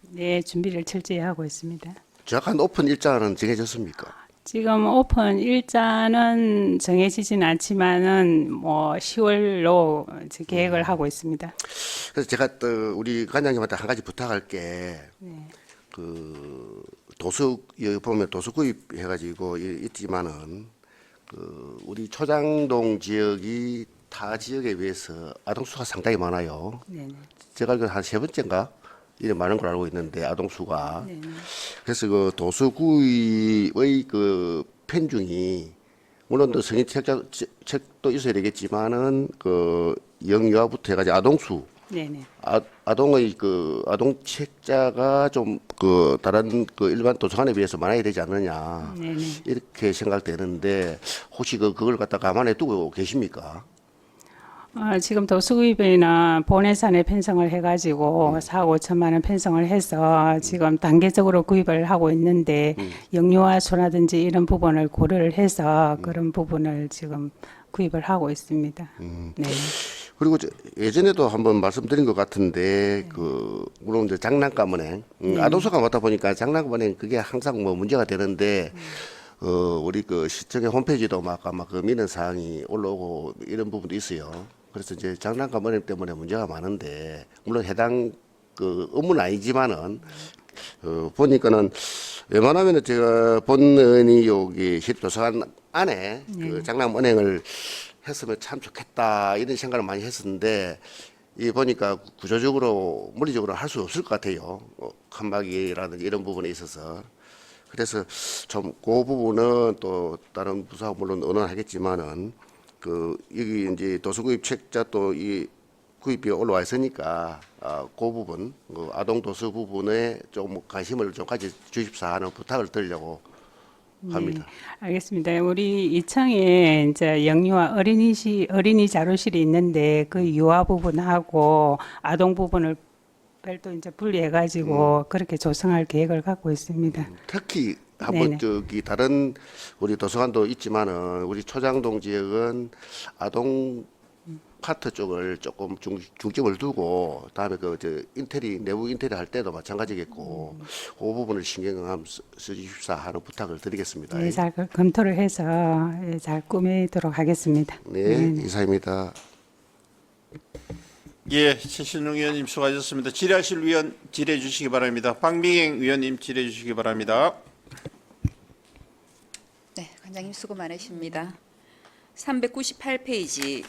Speaker 9: 네, 준비를 철저히 하고 있습니다.
Speaker 5: 정확한 오픈 일자는 정해졌습니까?
Speaker 9: 지금 오픈 일자는 정해지진 않지만은 뭐 10월로 계획을 하고 있습니다.
Speaker 5: 그래서 제가 또 우리 관장님한테 한 가지 부탁할 게
Speaker 9: 네.
Speaker 5: 그 도서 여기 보면 도서 구입 해가지고 있지만은 그 우리 초장동 지역이 타 지역에 비해서 아동수가 상당히 많아요.
Speaker 9: 네네.
Speaker 5: 제가 알기로 한 세 번째인가 이래 많은 걸 알고 있는데 아동수가 그래서 그 도서 구입의 그 편중이 물론 또 성인 책도 있어야 되겠지만은 그 영유아부터 해가지고 아동수
Speaker 9: 네네.
Speaker 5: 아동의 그 아동 책자가 좀 그 다른 그 일반 도서관에 비해서 많아야 되지 않느냐
Speaker 9: 네네.
Speaker 5: 이렇게 생각되는데 혹시 그걸 갖다 감안해 두고 계십니까?
Speaker 9: 지금 도서구입에는 본예산에 편성을 해가지고 4억 5천만 원 편성을 해서 지금 단계적으로 구입을 하고 있는데 영유아 수라든지 이런 부분을 고려를 해서 그런 부분을 지금 구입을 하고 있습니다. 네.
Speaker 5: 그리고 예전에도 한번 말씀드린 것 같은데 그 물론 이제 장난감 은행 아동수가 맡다 보니까 장난감 은행 그게 항상 뭐 문제가 되는데 우리 그 시청의 홈페이지도 막 아마 그 민원 사항이 올라오고 이런 부분도 있어요. 그래서 이제 장난감 은행 때문에 문제가 많은데 물론 해당 그 업무는 아니지만은 보니까는 웬만하면은 제가 본 의원이 여기 시립도서관 안에 그 장난감 은행을 했으면 참 좋겠다 이런 생각을 많이 했었는데 이 보니까 구조적으로 물리적으로 할 수 없을 것 같아요. 칸막이라든지 이런 부분에 있어서 그래서 좀 그 부분은 또 다른 부서하고 물론 의논하겠지만은 그 여기 이제 도서구입 책자 또 이 구입이 올라와 있으니까 그 부분 그 아동 도서 부분에 좀 관심을 좀 가져 주십사 하는 부탁을 드리려고 합니다.
Speaker 9: 네, 알겠습니다. 우리 이청에 이제 영유아 어린이 자료실이 있는데 그 유아 부분하고 아동 부분을 별도 이제 분리해가지고 그렇게 조성할 계획을 갖고 있습니다.
Speaker 5: 특히 한번
Speaker 9: 네네.
Speaker 5: 저기 다른 우리 도서관도 있지만은 우리 초장동 지역은 아동 파트 쪽을 조금 중점을 두고 다음에 그 저 내부 인테리어 할 때도 마찬가지겠고 그 부분을 신경을 한번 써주십사 하는 부탁을 드리겠습니다.
Speaker 9: 네, 잘 검토를 해서 잘 꾸미도록 하겠습니다.
Speaker 5: 네, 이사입니다.
Speaker 1: 예, 최신용 위원님 수고하셨습니다. 질의하실 위원 질의해 주시기 바랍니다. 박민행 위원님 질의해 주시기 바랍니다.
Speaker 4: 네, 관장님 수고 많으십니다. 398페이지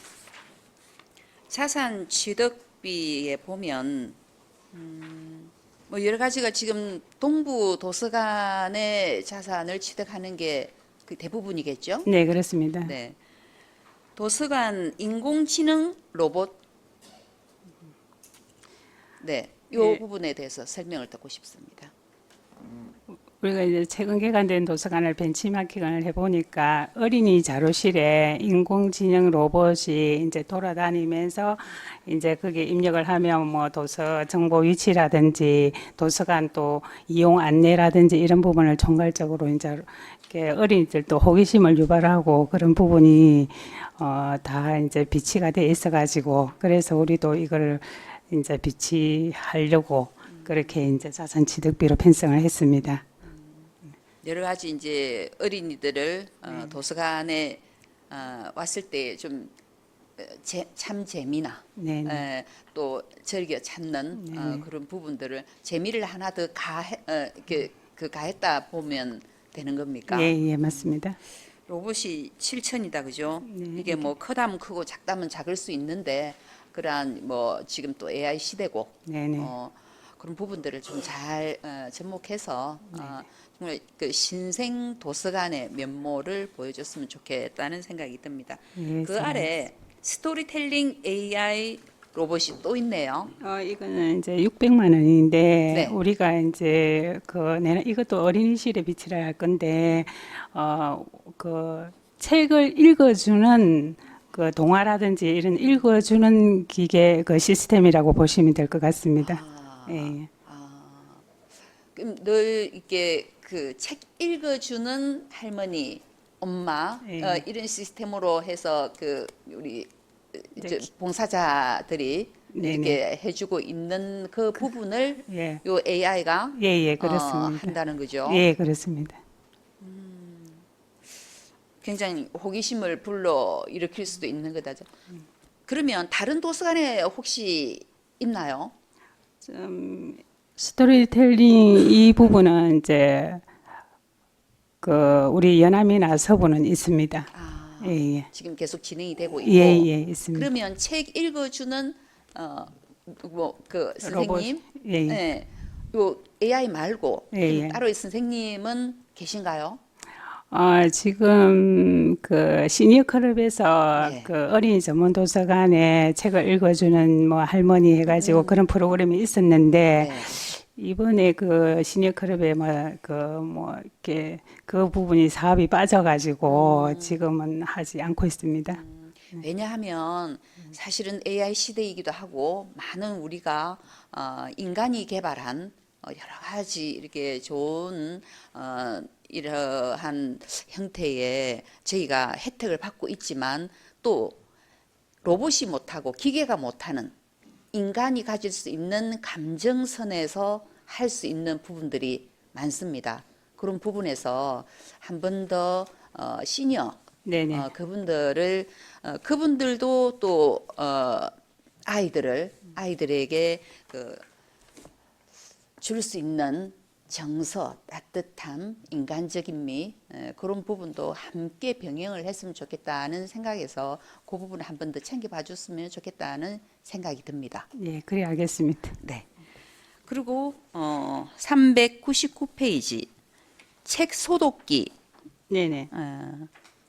Speaker 4: 자산 취득비에 보면 뭐 여러 가지가 지금 동부 도서관의 자산을 취득하는 게 그 대부분이겠죠?
Speaker 9: 네, 그렇습니다.
Speaker 4: 네. 도서관 인공지능 로봇 네, 이
Speaker 9: 네.
Speaker 4: 부분에 대해서 설명을 듣고 싶습니다.
Speaker 9: 우리가 이제 최근 개관된 도서관을 벤치마킹을 해보니까 어린이 자료실에 인공지능 로봇이 이제 돌아다니면서 이제 거기에 입력을 하면 뭐 도서 정보 위치라든지 도서관 또 이용 안내라든지 이런 부분을 총괄적으로 이제 이렇게 어린이들도 호기심을 유발하고 그런 부분이 다 이제 비치가 돼 있어가지고 그래서 우리도 이걸 이제 비치하려고 그렇게 이제 자산 취득비로 편성을 했습니다.
Speaker 4: 여러 가지 이제 어린이들을 도서관에 왔을 때 좀 참 재미나
Speaker 9: 네.
Speaker 4: 또 즐겨 찾는 그런 부분들을 재미를 하나 더 가했다 보면 되는 겁니까?
Speaker 9: 예, 맞습니다.
Speaker 4: 로봇이 7천이다 그죠?
Speaker 9: 네.
Speaker 4: 이게 뭐 크다면 크고 작다면 작을 수 있는데 그러한 뭐 지금 또 AI 시대고
Speaker 9: 네네.
Speaker 4: 그런 부분들을 좀 잘 접목해서 정말 그 신생 도서관의 면모를 보여줬으면 좋겠다는 생각이 듭니다.
Speaker 9: 예,
Speaker 4: 그
Speaker 9: 잘
Speaker 4: 아래 스토리텔링 AI 로봇이 또 있네요.
Speaker 9: 이거는 이제 600만 원인데
Speaker 4: 네.
Speaker 9: 우리가 이제 이것도 어린이실에 비치를 할 건데 그 책을 읽어주는 그 동화라든지 이런 읽어주는 기계 그 시스템이라고 보시면 될 것 같습니다. 예.
Speaker 4: 그럼 늘 이렇게 그 책 읽어주는 할머니, 엄마
Speaker 9: 예.
Speaker 4: 이런 시스템으로 해서 그 우리 이제 봉사자들이
Speaker 9: 네네.
Speaker 4: 이렇게 해주고 있는 그 부분을
Speaker 9: 예.
Speaker 4: 요 AI가
Speaker 9: 예, 그렇습니다.
Speaker 4: 한다는 거죠.
Speaker 9: 예, 그렇습니다.
Speaker 4: 굉장히 호기심을 불러 일으킬 수도 있는 거다죠. 그러면 다른 도서관에 혹시 있나요?
Speaker 9: 스토리텔링 이 부분은 이제 그 우리 연암이나 서부는 있습니다. 예, 예.
Speaker 4: 지금 계속 진행이 되고 있고.
Speaker 9: 예, 예, 있습니다.
Speaker 4: 그러면 책 읽어주는 뭐 그 선생님,
Speaker 9: 로봇, 예, 예.
Speaker 4: 요 AI 말고
Speaker 9: 예,
Speaker 4: 좀
Speaker 9: 예.
Speaker 4: 따로 선생님은 계신가요?
Speaker 9: 지금 그 시니어 클럽에서
Speaker 4: 네.
Speaker 9: 그 어린이 전문 도서관에 책을 읽어주는 뭐 할머니 해가지고 그런 프로그램이 있었는데
Speaker 4: 네.
Speaker 9: 이번에 그 시니어 클럽에 이렇게 그 부분이 사업이 빠져가지고 지금은 하지 않고 있습니다.
Speaker 4: 왜냐하면 사실은 AI 시대이기도 하고 많은 우리가 인간이 개발한 여러 가지 이렇게 좋은 이러한 형태의 저희가 혜택을 받고 있지만 또 로봇이 못하고 기계가 못하는 인간이 가질 수 있는 감정선에서 할 수 있는 부분들이 많습니다. 그런 부분에서 한 번 더 시니어
Speaker 9: 네네.
Speaker 4: 그분들도 또 아이들에게 줄 수 있는 정서, 따뜻함, 인간적인 미 그런 부분도 함께 병행을 했으면 좋겠다는 생각에서 그 부분을 한 번 더 챙겨봐 줬으면 좋겠다는 생각이 듭니다.
Speaker 9: 예, 그래 알겠습니다.
Speaker 4: 네. 그리고 399페이지 책 소독기
Speaker 9: 네네.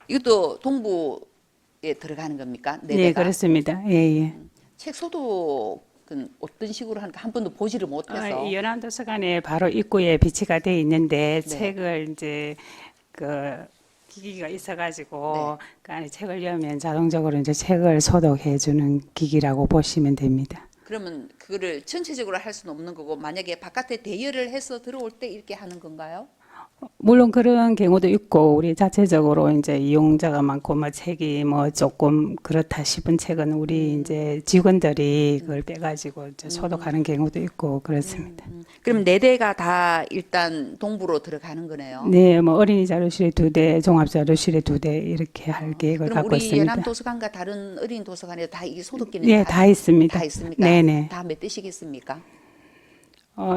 Speaker 4: 이것도 동부에 들어가는 겁니까? 네
Speaker 9: 네,
Speaker 4: 대가?
Speaker 9: 그렇습니다. 예, 예.
Speaker 4: 책 소독은 어떤 식으로 하는가 한 번도 보지를 못해서
Speaker 9: 이 연암도서관에 바로 입구에 비치가 돼 있는데
Speaker 4: 네.
Speaker 9: 책을 이제 그 기기가 있어가지고
Speaker 4: 네.
Speaker 9: 그 안에 책을 열면 자동적으로 이제 책을 소독해 주는 기기라고 보시면 됩니다.
Speaker 4: 그러면 그거를 전체적으로 할 수는 없는 거고 만약에 바깥에 대여를 해서 들어올 때 이렇게 하는 건가요?
Speaker 9: 물론 그런 경우도 있고 우리 자체적으로 이제 이용자가 많고 뭐 책이 뭐 조금 그렇다 싶은 책은 우리 이제 직원들이 그걸 빼가지고 이제 소독하는 경우도 있고 그렇습니다.
Speaker 4: 그럼 네 대가 다 일단 동부로 들어가는 거네요.
Speaker 9: 네, 뭐 어린이 자료실에 2대, 종합 자료실에 2대 이렇게 할 계획을
Speaker 4: 그럼
Speaker 9: 갖고
Speaker 4: 우리
Speaker 9: 있습니다.
Speaker 4: 연암 도서관과 다른 어린이 도서관에 다 이 소독기는
Speaker 9: 네, 다 있습니다.
Speaker 4: 다 있습니까?
Speaker 9: 네네.
Speaker 4: 다 몇 대시겠습니까?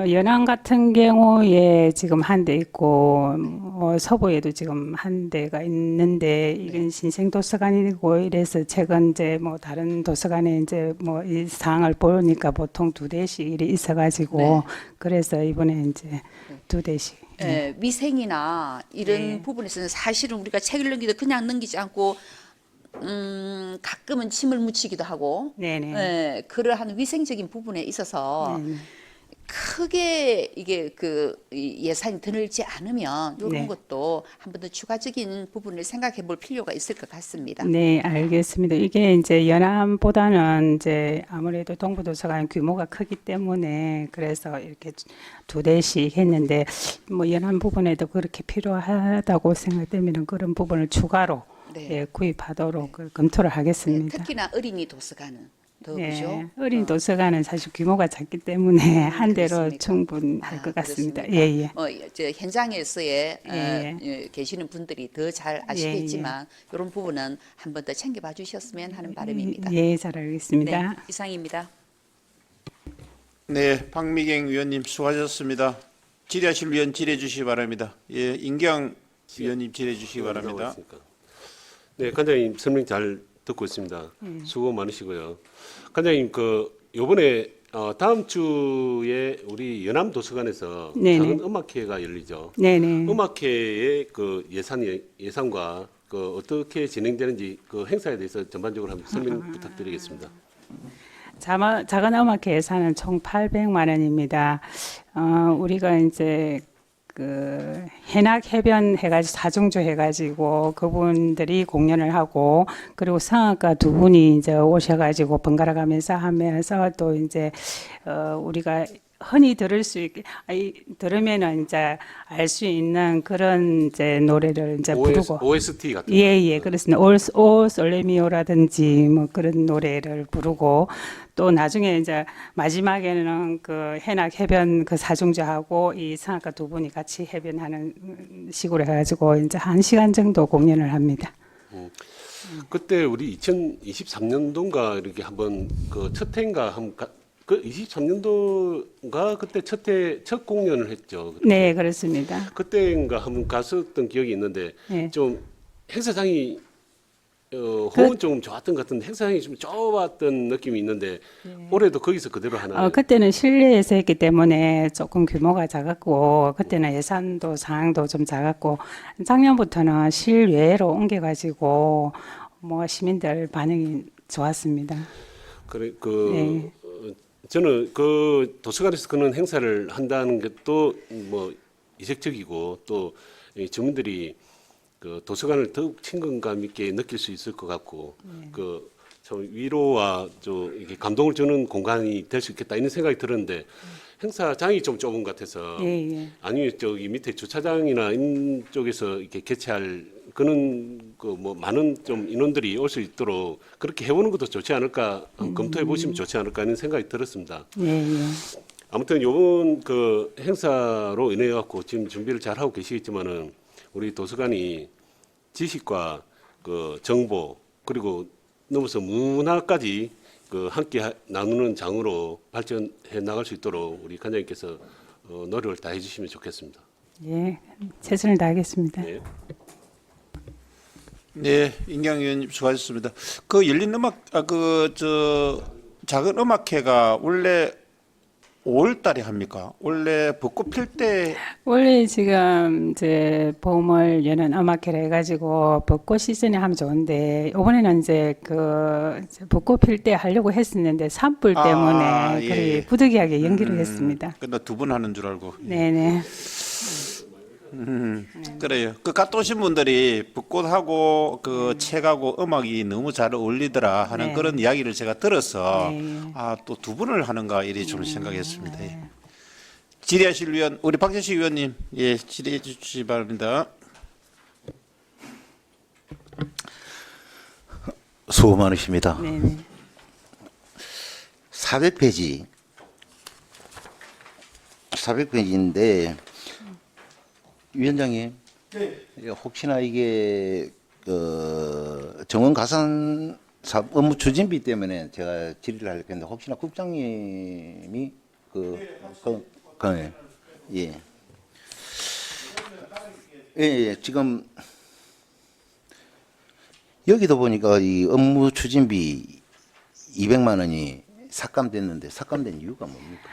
Speaker 9: 연암 같은 경우에 지금 한 대 있고 서부에도 지금 한 대가 있는데 이건 신생 도서관이고 이래서 최근 이제 뭐 다른 도서관에 이제 뭐 이 사항을 보니까 보통 2대씩 일이 있어가지고
Speaker 4: 네.
Speaker 9: 그래서 이번에 이제 2대씩.
Speaker 4: 위생이나 이런
Speaker 9: 네.
Speaker 4: 부분에서는 사실은 우리가 책을 넘기도 그냥 넘기지 않고 가끔은 침을 묻히기도 하고
Speaker 9: 네네.
Speaker 4: 그러한 위생적인 부분에 있어서
Speaker 9: 네네.
Speaker 4: 크게 이게 이 예산이 드늘지 않으면 이런
Speaker 9: 네.
Speaker 4: 것도 한 번 더 추가적인 부분을 생각해 볼 필요가 있을 것 같습니다.
Speaker 9: 네, 알겠습니다. 이게 이제 연암보다는 이제 아무래도 동부도서관 규모가 크기 때문에 그래서 이렇게 2대씩 했는데 뭐 연암 부분에도 그렇게 필요하다고 생각되면 그런 부분을 추가로
Speaker 4: 네.
Speaker 9: 예, 구입하도록 검토를 하겠습니다.
Speaker 4: 특히나 어린이 도서관은 더
Speaker 9: 예,
Speaker 4: 그죠?
Speaker 9: 어린 도서관은 사실 규모가 작기 때문에 한 대로
Speaker 4: 그렇습니까?
Speaker 9: 충분할 것 같습니다.
Speaker 4: 그렇습니까?
Speaker 9: 예, 예.
Speaker 4: 저 현장에서의
Speaker 9: 예.
Speaker 4: 계시는 분들이 더 잘 아시겠지만 이런 부분은 한 번 더 챙겨봐 주셨으면 하는 바람입니다.
Speaker 9: 예, 잘 알겠습니다.
Speaker 4: 네, 이상입니다.
Speaker 1: 네, 박미경 위원님 수고하셨습니다. 질의하실 위원 질의해 주시기 바랍니다. 예, 인경 위원님 질의해 주시기 바랍니다.
Speaker 7: 네, 관장님 설명 잘 듣고 있습니다. 수고 많으시고요. 관장님 요번에 다음 주에 우리 연암 도서관에서
Speaker 9: 네네.
Speaker 7: 작은 음악회가 열리죠.
Speaker 9: 네네.
Speaker 7: 음악회의 그 예산과 그 어떻게 진행되는지 그 행사에 대해서 전반적으로 한번 설명 부탁드리겠습니다.
Speaker 9: 작은 음악회 예산은 총 800만 원입니다. 우리가 이제 그 해낙 해변 해가지고 사중조 해가지고 그분들이 공연을 하고 그리고 성악가 두 분이 이제 오셔가지고 번갈아 가면서 하면서 또 이제 우리가 흔히 들을 수 있게 들으면은 이제 알 수 있는 그런 이제 노래를 이제 부르고
Speaker 7: OST 같은
Speaker 9: 예, 그렇습니다. 오 솔레미오라든지 뭐 그런 노래를 부르고 또 나중에 이제 마지막에는 그 해낙 해변 그 사중조하고 이 성악가 두 분이 같이 해변하는 식으로 해가지고 이제 1시간 정도 공연을 합니다.
Speaker 7: 그때 우리 2023년도인가 이렇게 한번 그 첫 해인가 그 23년도가 그때 첫 공연을 했죠. 그때.
Speaker 9: 네, 그렇습니다.
Speaker 7: 그때인가 한번 갔었던 기억이 있는데
Speaker 9: 네.
Speaker 7: 좀 행사장이 호흡은 좀 좋았던 것 같은데 행사장이 좀 좁았던 느낌이 있는데 올해도 거기서 그대로 하나요?
Speaker 9: 그때는 실내에서 했기 때문에 조금 규모가 작았고 그때는 예산도 상황도 좀 작았고 작년부터는 실외로 옮겨가지고 뭐 시민들 반응이 좋았습니다.
Speaker 7: 그래
Speaker 9: 네.
Speaker 7: 저는 그 도서관에서 그런 행사를 한다는 것도 뭐 이색적이고 또 이 주민들이 그 도서관을 더욱 친근감 있게 느낄 수 있을 것 같고 그 좀 위로와 좀 이게 감동을 주는 공간이 될 수 있겠다 이런 생각이 들었는데 행사장이 좀 좁은 것 같아서
Speaker 9: 예.
Speaker 7: 아니면 저기 밑에 주차장이나 이쪽에서 이렇게 개최할 그런 그 뭐 많은 좀 인원들이 올 수 있도록 그렇게 해보는 것도 좋지 않을까 검토해 보시면 좋지 않을까 하는 생각이 들었습니다.
Speaker 9: 예.
Speaker 7: 아무튼 요번 그 행사로 인해 갖고 지금 준비를 잘 하고 계시겠지만은 우리 도서관이 지식과 그 정보 그리고 넘어서 문화까지 그 함께 나누는 장으로 발전해 나갈 수 있도록 우리 관장님께서 노력을 다해 주시면 좋겠습니다.
Speaker 9: 예, 최선을 다하겠습니다.
Speaker 7: 네.
Speaker 1: 네, 임경 의원님 수고하셨습니다. 그 열린 작은 음악회가 원래 5월 달에 합니까? 원래 벚꽃 필 때
Speaker 9: 원래 지금 이제 봄을 여는 음악회를 해가지고 벚꽃 시즌에 하면 좋은데 이번에는 이제 그 이제 벚꽃 필 때 하려고 했었는데 산불 때문에
Speaker 1: 예.
Speaker 9: 그리 부득이하게 연기를 했습니다.
Speaker 1: 나 두 분 하는 줄 알고.
Speaker 9: 네네.
Speaker 1: 그래요. 그 갔다 오신 분들이 벚꽃하고 그 책하고 음악이 너무 잘 어울리더라 하는
Speaker 9: 네.
Speaker 1: 그런 이야기를 제가 들어서
Speaker 9: 네.
Speaker 1: 또 두 분을 하는가 이리 좀 생각했습니다. 예. 질의하실 위원 우리 박재식 의원님 예 질의해 주시기 바랍니다.
Speaker 3: 수고 많으십니다.
Speaker 9: 네네.
Speaker 3: 400페이지인데 위원장님, 혹시나 이게 그 정원 가산 사업 업무 추진비 때문에 제가 질의를 하려고 했는데 혹시나 국장님이 지금 여기도 보니까 이 업무 추진비 200만 원이 삭감됐는데 삭감된 이유가 뭡니까?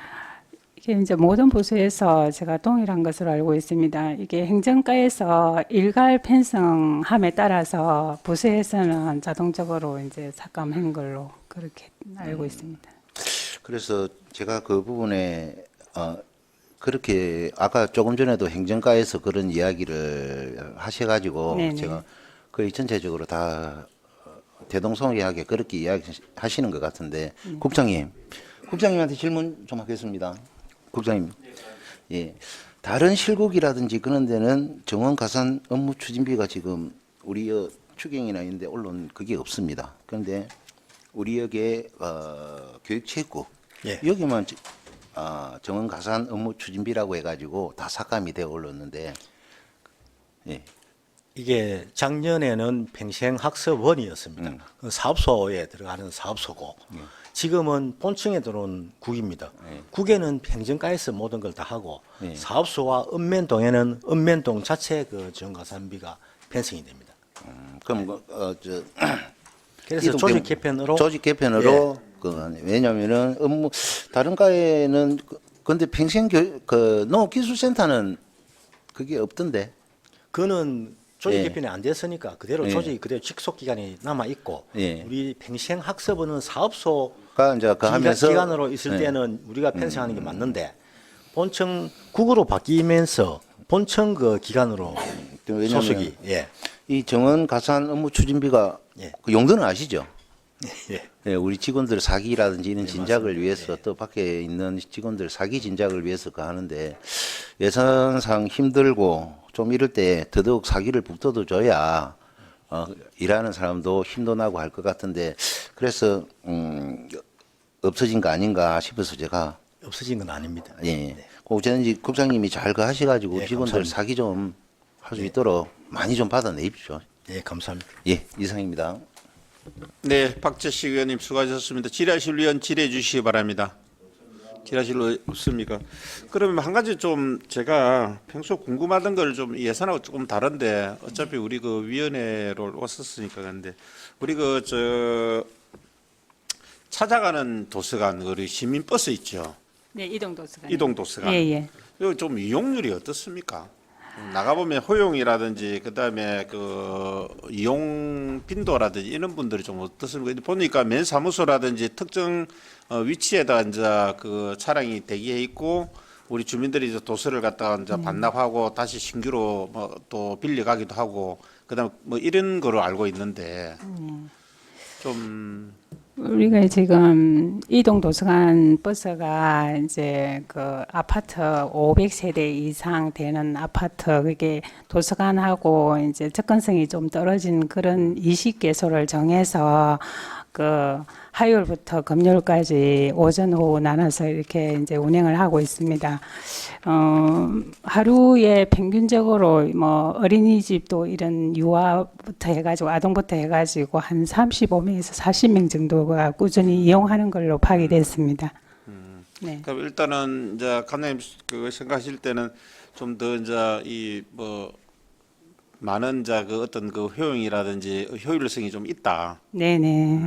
Speaker 9: 이게 이제 모든 부서에서 제가 동일한 것으로 알고 있습니다. 이게 행정과에서 일괄 편성함에 따라서 부서에서는 자동적으로 이제 삭감한 걸로 그렇게 알고 있습니다.
Speaker 3: 그래서 제가 그 부분에 그렇게 아까 조금 전에도 행정과에서 그런 이야기를 하셔가지고
Speaker 9: 네네.
Speaker 3: 제가 거의 전체적으로 다 대동소이하게 그렇게 이야기하시는 것 같은데 국장님한테 질문 좀 하겠습니다. 국장님, 예, 다른 실국이라든지 그런 데는 정원 가산 업무 추진비가 지금 우리 추경이나 있는데 올라온 그게 없습니다. 그런데 우리 여기에 교육체육국
Speaker 2: 예.
Speaker 3: 여기만 정원 가산 업무 추진비라고 해가지고 다 삭감이 되어 올랐는데, 예,
Speaker 2: 이게 작년에는 평생학습원이었습니다. 그 사업소에 들어가는 사업소고 지금은 본청에 들어온 국입니다. 국에는 행정과에서 모든 걸 다 하고 사업소와 읍면동에는 읍면동 자체 그 정가산비가 편성이 됩니다.
Speaker 3: 그럼
Speaker 2: 그래서 조직 개편으로
Speaker 3: 조직 개편으로 것 같네요. 왜냐하면은 업무 다른 과에는 근데 평생 농업기술센터는 그게 없던데.
Speaker 2: 그거는 조직
Speaker 3: 예.
Speaker 2: 개편이 안 됐으니까 그대로
Speaker 3: 예.
Speaker 2: 조직이 그대로 직속 기간이 남아 있고
Speaker 3: 예.
Speaker 2: 우리 평생 학습은 사업소
Speaker 3: 이제 그 하면서
Speaker 2: 기간으로 있을
Speaker 3: 예.
Speaker 2: 때는 우리가 편성하는 게 맞는데 본청 국으로 바뀌면서 본청 그 기간으로
Speaker 3: 왜냐면
Speaker 2: 소속이 예.
Speaker 3: 이 정원 가산 업무 추진비가
Speaker 2: 예.
Speaker 3: 그 용도는 아시죠?
Speaker 2: 예.
Speaker 3: 예, 우리 직원들 사기라든지 이런 진작을 위해서 또 밖에 있는 직원들 사기 진작을 위해서 그 하는데 예산상 힘들고 좀 이럴 때 더더욱 사기를 북돋워 줘야 일하는 사람도 힘도 나고 할 것 같은데 그래서 없어진 거 아닌가 싶어서 제가
Speaker 2: 없어진 건 아닙니다.
Speaker 3: 예. 꼭 저는 국장님이 잘 그 하셔가지고
Speaker 2: 예,
Speaker 3: 직원들
Speaker 2: 감사합니다.
Speaker 3: 사기 좀 할 수 있도록 많이 좀 받아내십시오.
Speaker 2: 예, 감사합니다.
Speaker 3: 예, 이상입니다.
Speaker 1: 네, 박재식 의원님 수고하셨습니다. 질의하실 의원 질의해 주시기 바랍니다. 질의하실 의 없습니까? 그러면 한 가지 좀 제가 평소 궁금하던 걸 좀 예산하고 조금 다른데 어차피 우리 그 위원회로 왔었으니까 근데 우리 찾아가는 도서관 우리 시민 버스 있죠.
Speaker 9: 네, 이동 도서관.
Speaker 1: 이동 도서관.
Speaker 9: 예, 예.
Speaker 1: 이거 좀 이용률이 어떻습니까? 나가보면 허용이라든지 그다음에 그 이용 빈도라든지 이런 분들이 좀 어떻습니까? 보니까 맨 사무소라든지 특정 위치에다 이제 그 차량이 대기해 있고 우리 주민들이 이제 도서를 갖다가 이제 반납하고 다시 신규로 뭐 또 빌려가기도 하고 그다음 뭐 이런 거로 알고 있는데 좀
Speaker 9: 우리가 지금 이동 도서관 버스가 이제 그 아파트 500세대 이상 되는 아파트 그게 도서관하고 이제 접근성이 좀 떨어진 그런 20개소를 정해서 그 화요일부터 금요일까지 오전 오후 나눠서 이렇게 이제 운행을 하고 있습니다. 하루에 평균적으로 뭐 어린이집도 이런 유아부터 해가지고 아동부터 해가지고 한 35명에서 40명 정도가 꾸준히 이용하는 걸로 파악이 됐습니다. 네.
Speaker 1: 그럼 일단은 이제 감독님 그 생각하실 때는 좀 더 이제 이 뭐 많은 이제 그 어떤 그 효용이라든지 효율성이 좀 있다.
Speaker 9: 네네.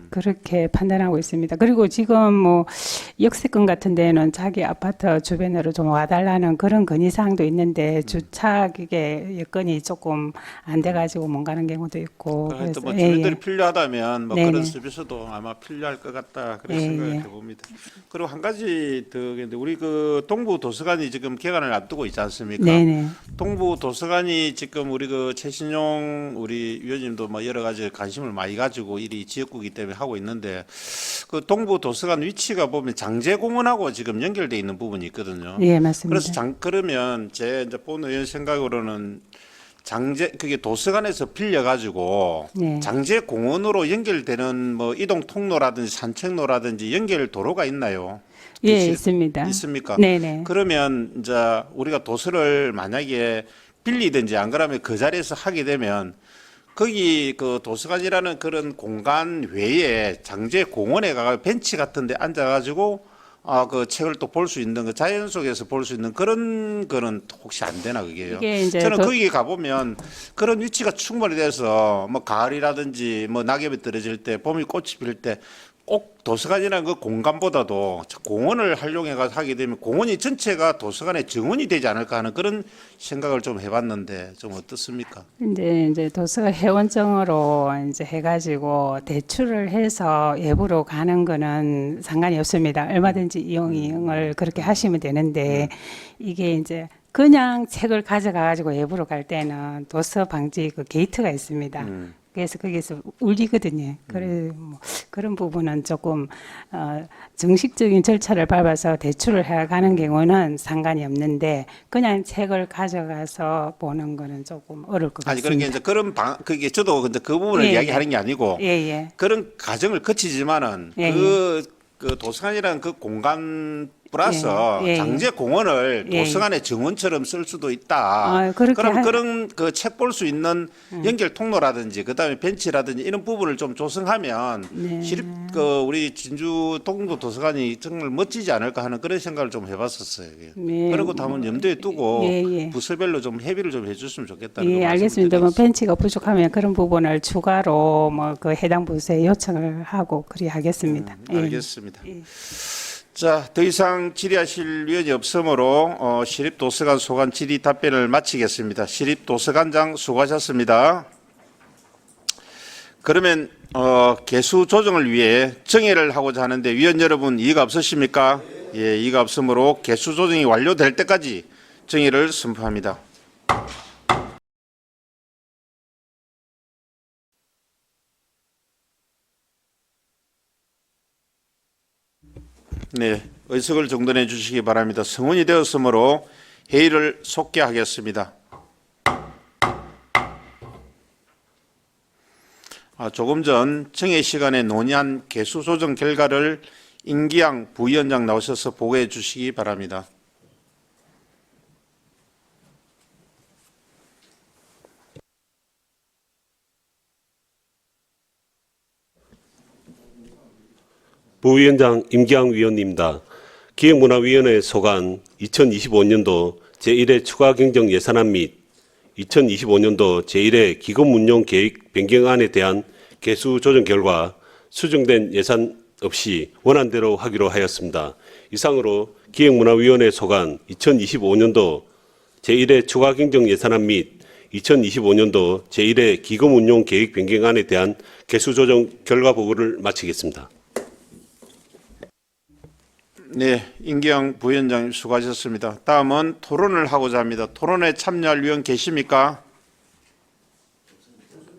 Speaker 9: 그렇게 판단하고 있습니다. 그리고 지금 뭐 역세권 같은 데는 자기 아파트 주변으로 좀 와달라는 그런 건의사항도 있는데 주차 그게 여건이 조금 안 돼가지고 못 가는 경우도 있고.
Speaker 1: 하여튼 뭐
Speaker 9: 예,
Speaker 1: 주민들이
Speaker 9: 예.
Speaker 1: 필요하다면 뭐
Speaker 9: 네네.
Speaker 1: 그런 서비스도 아마 필요할 것 같다 그런
Speaker 9: 예,
Speaker 1: 생각을
Speaker 9: 예.
Speaker 1: 해봅니다. 그리고 한 가지 더 근데 우리 그 동부 도서관이 지금 개관을 앞두고 있지 않습니까?
Speaker 9: 네네.
Speaker 1: 동부 도서관이 지금 우리 그 최신용 우리 위원님도 뭐 여러 가지 관심을 많이 가지고 이 지역구이기 때문에 하고 있는데 그 동부 도서관 위치가 보면 장제공원하고 지금 연결돼 있는 부분이 있거든요.
Speaker 9: 예, 맞습니다.
Speaker 1: 그래서 그러면 제 이제 본 의원 생각으로는 그게 도서관에서 빌려가지고
Speaker 9: 네.
Speaker 1: 장제공원으로 연결되는 뭐 이동 통로라든지 산책로라든지 연결 도로가 있나요?
Speaker 9: 예, 있습니다.
Speaker 1: 있습니까?
Speaker 9: 네네.
Speaker 1: 그러면 이제 우리가 도서를 만약에 빌리든지 안 그러면 그 자리에서 하게 되면 거기 그 도서관이라는 그런 공간 외에 장제 공원에 가가 벤치 같은 데 앉아 가지고 그 책을 또 볼 수 있는 그 자연 속에서 볼 수 있는 그런 거는 혹시 안 되나 그게요?
Speaker 9: 이게 이제
Speaker 1: 저는 거기 가 보면 그런 위치가 충분히 돼서 뭐 가을이라든지 뭐 낙엽이 떨어질 때 봄이 꽃이 필 때 꼭 도서관이라는 그 공간보다도 공원을 활용해 가서 하게 되면 공원이 전체가 도서관의 정원이 되지 않을까 하는 그런 생각을 좀 해봤는데 좀 어떻습니까?
Speaker 9: 이제 도서 회원증으로 이제 해가지고 대출을 해서 외부로 가는 거는 상관이 없습니다. 얼마든지 이용을 그렇게 하시면 되는데 이게 이제 그냥 책을 가져가가지고 외부로 갈 때는 도서 방지 그 게이트가 있습니다. 그래서 거기서 울리거든요. 그래 뭐 그런 부분은 조금 정식적인 절차를 밟아서 대출을 해가는 경우는 상관이 없는데 그냥 책을 가져가서 보는 거는 조금 어려울 것
Speaker 1: 아니
Speaker 9: 같습니다.
Speaker 1: 그러니까 이제 그런 그게 저도 근데 그 부분을
Speaker 9: 예,
Speaker 1: 이야기하는
Speaker 9: 예.
Speaker 1: 게 아니고
Speaker 9: 예.
Speaker 1: 그런 과정을 거치지만은
Speaker 9: 예,
Speaker 1: 그 도서관이라는 그 공간 플러스
Speaker 9: 예.
Speaker 1: 장제 공원을
Speaker 9: 예.
Speaker 1: 도서관의 정원처럼 쓸 수도 있다.
Speaker 9: 그렇게
Speaker 1: 그럼
Speaker 9: 하-
Speaker 1: 그런 그 책 볼 수 있는 연결 통로라든지 그다음에 벤치라든지 이런 부분을 좀 조성하면
Speaker 9: 네.
Speaker 1: 시립 그 우리 진주 동부 도서관이 정말 멋지지 않을까 하는 그런 생각을 좀 해봤었어요. 예.
Speaker 9: 네.
Speaker 1: 그런 것도 한번 염두에 두고
Speaker 9: 예.
Speaker 1: 부서별로 좀 협의를 좀 해줬으면 좋겠다는
Speaker 9: 예,
Speaker 1: 거
Speaker 9: 알겠습니다. 뭐
Speaker 1: 말씀드리겠습니다.
Speaker 9: 벤치가 부족하면 그런 부분을 추가로 뭐 그 해당 부서에 요청을 하고 그리 하겠습니다. 예.
Speaker 1: 알겠습니다. 자, 더 이상 질의하실 위원이 없으므로 시립도서관 소관 질의 답변을 마치겠습니다. 시립도서관장 수고하셨습니다. 그러면 개수 조정을 위해 정회를 하고자 하는데 위원 여러분 이의가 없으십니까? 예, 이의가 없으므로 개수 조정이 완료될 때까지 정회를 선포합니다. 네, 의석을 정돈해 주시기 바랍니다. 성원이 되었으므로 회의를 속개하겠습니다. 조금 전 정회 시간에 논의한 개수 조정 결과를 임기양 부위원장 나오셔서 보고해 주시기 바랍니다.
Speaker 7: 부위원장 임기양 위원입니다. 기획문화위원회 소관 2025년도 제1회 추가 경정 예산안 및 2025년도 제1회 기금운용 계획 변경안에 대한 개수 조정 결과 수정된 예산 없이 원안대로 하기로 하였습니다. 이상으로 기획문화위원회 소관 2025년도 제1회 추가 경정 예산안 및 2025년도 제1회 기금운용 계획 변경안에 대한 개수 조정 결과 보고를 마치겠습니다.
Speaker 1: 네, 임기영 부위원장님 수고하셨습니다. 다음은 토론을 하고자 합니다. 토론에 참여할 위원 계십니까?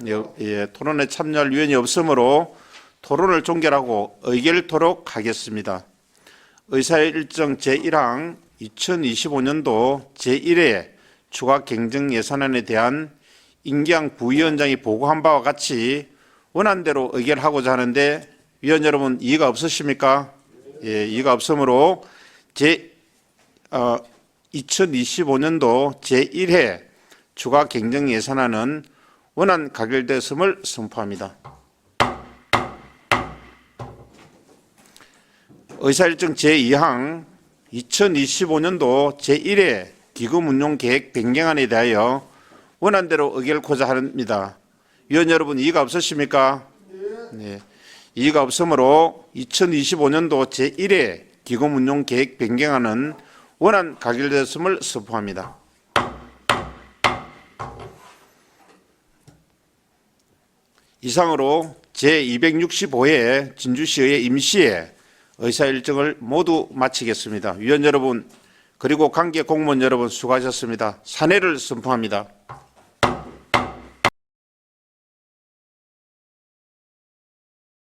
Speaker 1: 예, 토론에 참여할 위원이 없으므로 토론을 종결하고 의결토록 하겠습니다. 의사일정 제1항 2025년도 제1회 추가 경정 예산안에 대한 임기영 부위원장이 보고한 바와 같이 원안대로 의결하고자 하는데 위원 여러분 이의가 없으십니까? 예, 이의가 없으므로 2025년도 제1회 추가 경정 예산안은 원안 가결됐음을 선포합니다. 의사일정 제2항 2025년도 제1회 기금운용계획 변경안에 대하여 원안대로 의결코자 합니다. 위원 여러분 이의가 없으십니까? 네. 이의가 없으므로 2025년도 제1회 기금운용계획 변경안은 원안 가결됐음을 선포합니다. 이상으로 제265회 진주시의 임시회 의사일정을 모두 마치겠습니다. 위원 여러분 그리고 관계 공무원 여러분 수고하셨습니다. 사내를 선포합니다.